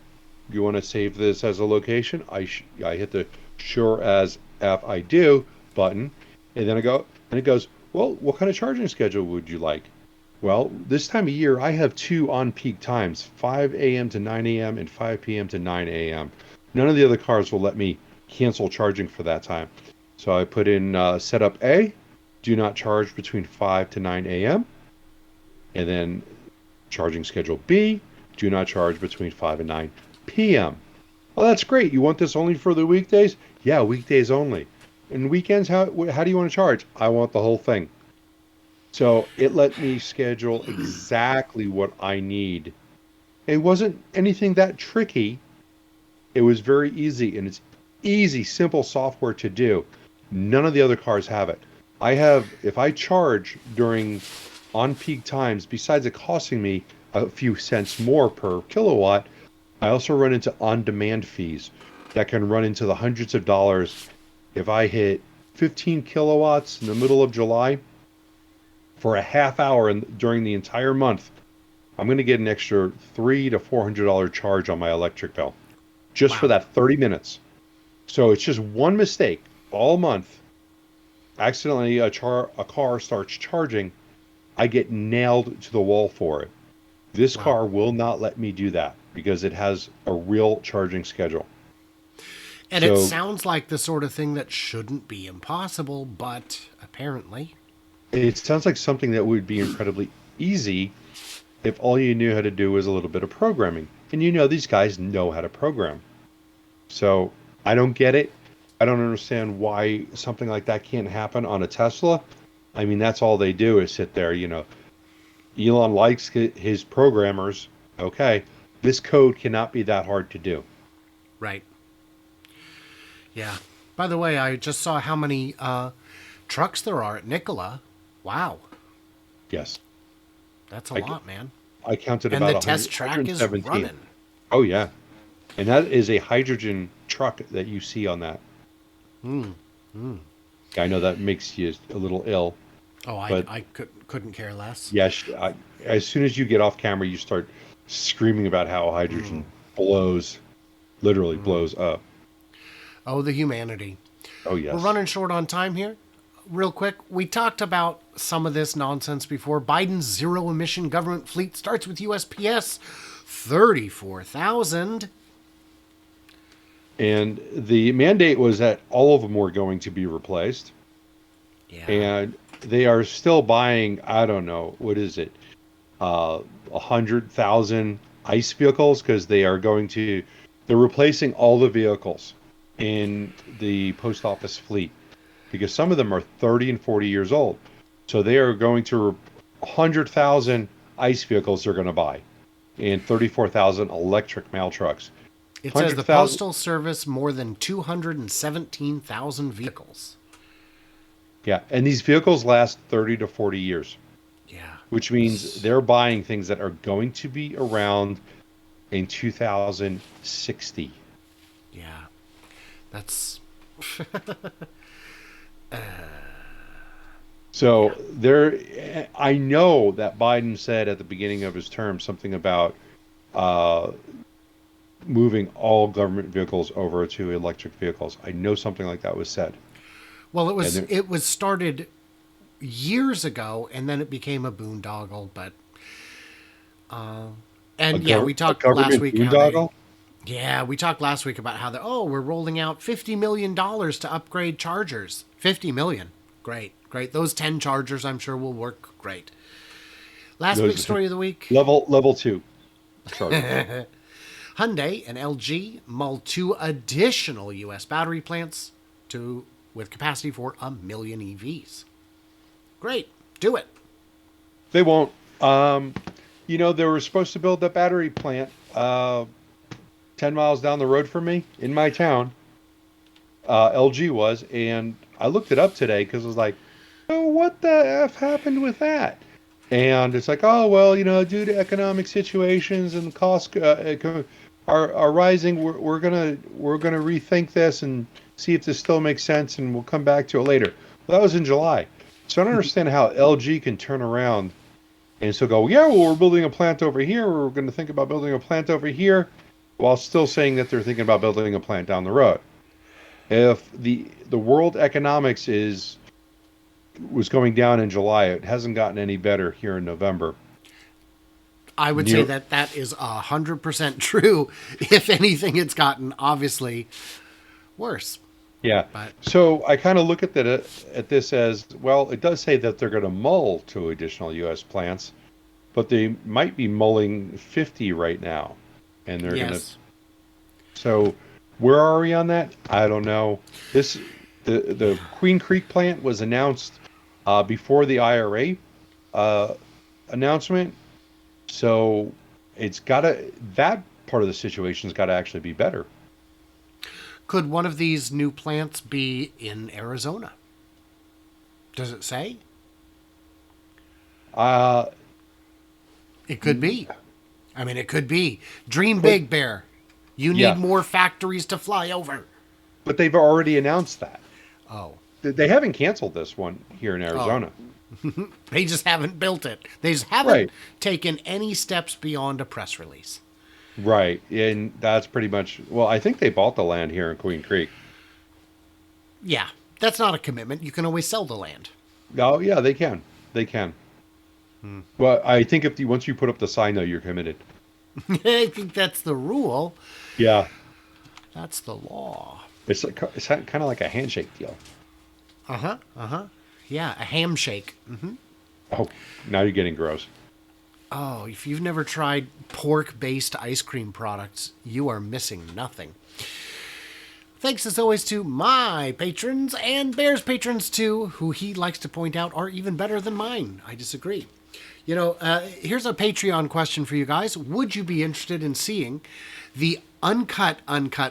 You want to save this as a location? I hit the sure as F I do button, and then it goes, well, what kind of charging schedule would you like? Well, this time of year, I have two on-peak times, 5 a.m. to 9 a.m. and 5 p.m. to 9 a.m. None of the other cars will let me cancel charging for that time. So I put in setup A, do not charge between 5 to 9 a.m. And then charging schedule B, do not charge between 5 and 9 p.m. Well, that's great. You want this only for the weekdays? Yeah, weekdays only. And weekends, how do you want to charge? I want the whole thing. So it let me schedule exactly what I need. It wasn't anything that tricky. It was very easy, and it's easy, simple software to do. None of the other cars have it. If I charge during on-peak times, besides it costing me a few cents more per kilowatt, I also run into on-demand fees that can run into the hundreds of dollars. If I hit 15 kilowatts in the middle of July, for a half hour during the entire month, I'm going to get an extra $300 to $400 charge on my electric bill just for that 30 minutes. So it's just one mistake all month. Accidentally, a car starts charging. I get nailed to the wall for it. This car will not let me do that because it has a real charging schedule. And it sounds like the sort of thing that shouldn't be impossible, but apparently. It sounds like something that would be incredibly easy if all you knew how to do was a little bit of programming. And these guys know how to program. So I don't get it. I don't understand why something like that can't happen on a Tesla. I mean, that's all they do is sit there, Elon likes his programmers. Okay, this code cannot be that hard to do. Right. Yeah. By the way, I just saw how many trucks there are at Nikola. Wow. Yes. That's a lot, man. I counted and about the test track is 117. running. Oh, yeah. And that is a hydrogen truck that you see on that. I know that makes you a little ill. Oh, I couldn't care less. Yes. As soon as you get off camera, you start screaming about how hydrogen literally blows up. Oh, the humanity. Oh, yes. We're running short on time here. Real quick, we talked about some of this nonsense before. Biden's zero-emission government fleet starts with USPS, 34,000. And the mandate was that all of them were going to be replaced. Yeah. And they are still buying, I don't know, what is it, 100,000 ICE vehicles because they're replacing all the vehicles in the post office fleet because some of them are 30 and 40 years old. So they are going to 100,000 ICE vehicles they're going to buy and 34,000 electric mail trucks. It says the Postal Service more than 217,000 vehicles. Yeah, and these vehicles last 30 to 40 years. Yeah. Which means they're buying things that are going to be around in 2060. Yeah. That's... So I know that Biden said at the beginning of his term something about moving all government vehicles over to electric vehicles. I know something like that was said. Well, it was started years ago, and then it became a boondoggle. But we talked last week. We talked last week about how we're rolling out $50 million to upgrade chargers. $50 million, great. Those 10 chargers, I'm sure, will work great. Last big story of the week. Level 2 chargers. Hyundai and LG mull 2 additional U.S. battery plants with capacity for 1 million EVs. Great. Do it. They won't. They were supposed to build that battery plant 10 miles down the road from me in my town. LG was, and I looked it up today because I was like, oh, what the F happened with that? And it's like, oh, well, due to economic situations and cost are rising. We're gonna rethink this and see if this still makes sense, and we'll come back to it later. Well, that was in July, so I don't understand how LG can turn around and still go, yeah, well, we're building a plant over here. We're going to think about building a plant over here, while still saying that they're thinking about building a plant down the road. If the world economics was going down in July, it hasn't gotten any better here in November. I would say that is 100% true. If anything, it's gotten obviously worse. Yeah. But So I kind of look at this as, well, it does say that they're going to mull 2 additional U.S. plants, but they might be mulling 50 right now, and they're going to. yes, So where are we on that? I don't know. The Queen Creek plant was announced before the IRA announcement, so that part of the situation's got to actually be better. could one of these new plants be in Arizona? Does it say? Uh, It could be. I mean, it could be. Dream big, Bear. You need Yeah. more factories to fly over. but they've already announced that. Oh, They haven't canceled this one here in Arizona. they just haven't built it. They just haven't Right. taken any steps beyond a press release. Right. And that's pretty much, well, I think they bought the land here in Queen Creek. Yeah, that's not a commitment. You can always sell the land. Oh, yeah, they can. They can. But I think once you put up the sign, though, you're committed. I think that's the rule. Yeah. That's the law. It's kind of like a handshake deal. Yeah, a ham shake. Oh, now you're getting gross. Oh, if you've never tried pork-based ice cream products, you are missing nothing. Thanks as always to my patrons and Bear's patrons too, who he likes to point out are even better than mine. I disagree. You know, here's a Patreon question for you guys. Would you be interested in seeing the uncut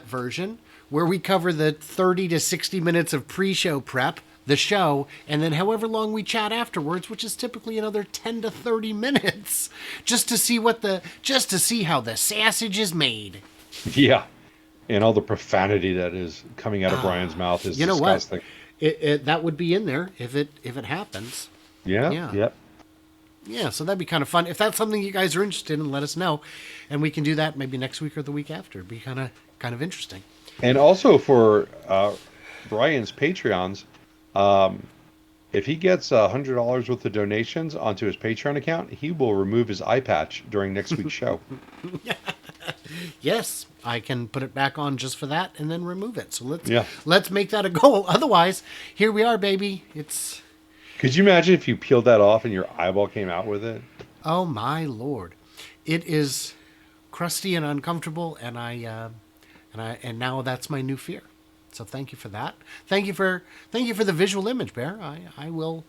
version where we cover the 30 to 60 minutes of pre-show prep, the show, and then however long we chat afterwards, which is typically another 10 to 30 minutes, just to see how the sausage is made. Yeah. And all the profanity that is coming out of Brian's mouth is You know disgusting. what? That would be in there if it happens. Yeah. Yeah. Yep. Yeah, so that'd be kind of fun. If that's something you guys are interested in, let us know, and we can do that maybe next week or the week after. It'd be kind of interesting. And also for Brian's Patreons, if he gets $100 worth of donations onto his Patreon account, he will remove his eye patch during next week's show. Yes, I can put it back on just for that and then remove it. So Yeah. let's make that a goal. Otherwise, here we are, baby. It's Could you imagine if you peeled that off and your eyeball came out with it? oh my lord, it is crusty and uncomfortable, and and now that's my new fear. So thank you for that. Thank you for the visual image, Bear. I will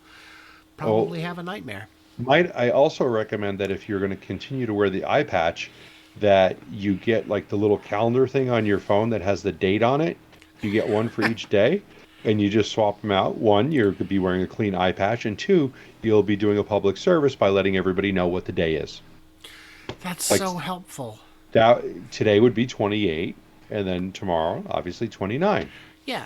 probably have a nightmare. Might I also recommend that if you're going to continue to wear the eye patch, that you get like the little calendar thing on your phone that has the date on it. You get one for each day, and you just swap them out. One, you're going to be wearing a clean eye patch, and two, you'll be doing a public service by letting everybody know what the day is. That's Like- so helpful. Today would be 28, and then tomorrow, obviously, 29. Yeah.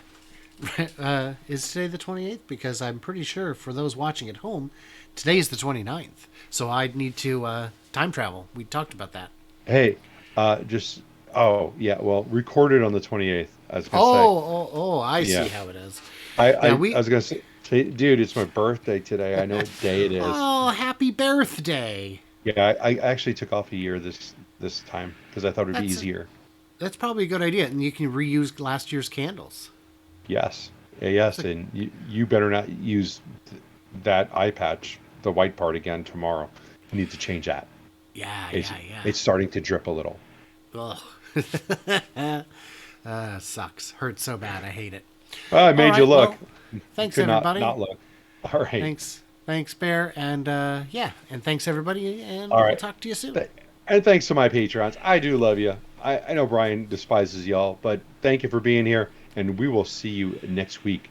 Is today the 28th? Because I'm pretty sure for those watching at home, today is the 29th. So I'd need to time travel. We talked about that. Hey, recorded on the 28th. I was going to I Yeah. see how it is. say. Yeah, I was going to say, dude, it's my birthday today. I know what day it is. Oh, happy birthday. Yeah, I actually took off a year this time because I thought it'd be That's- easier. That's probably a good idea. And you can reuse last year's candles. Yes. Yes, and you better not use that eye patch, the white part, again tomorrow. You need to change that. Yeah. It's starting to drip a little. Ugh. Sucks. Hurts so bad. I hate it. Well, I made All you right, look. well, thanks, Could everybody. not look. All right. Thanks, Bear. And and thanks, everybody. And All we'll right. talk to you soon. And thanks to my patrons. I do love you. I know Brian despises y'all, but thank you for being here, and we will see you next week.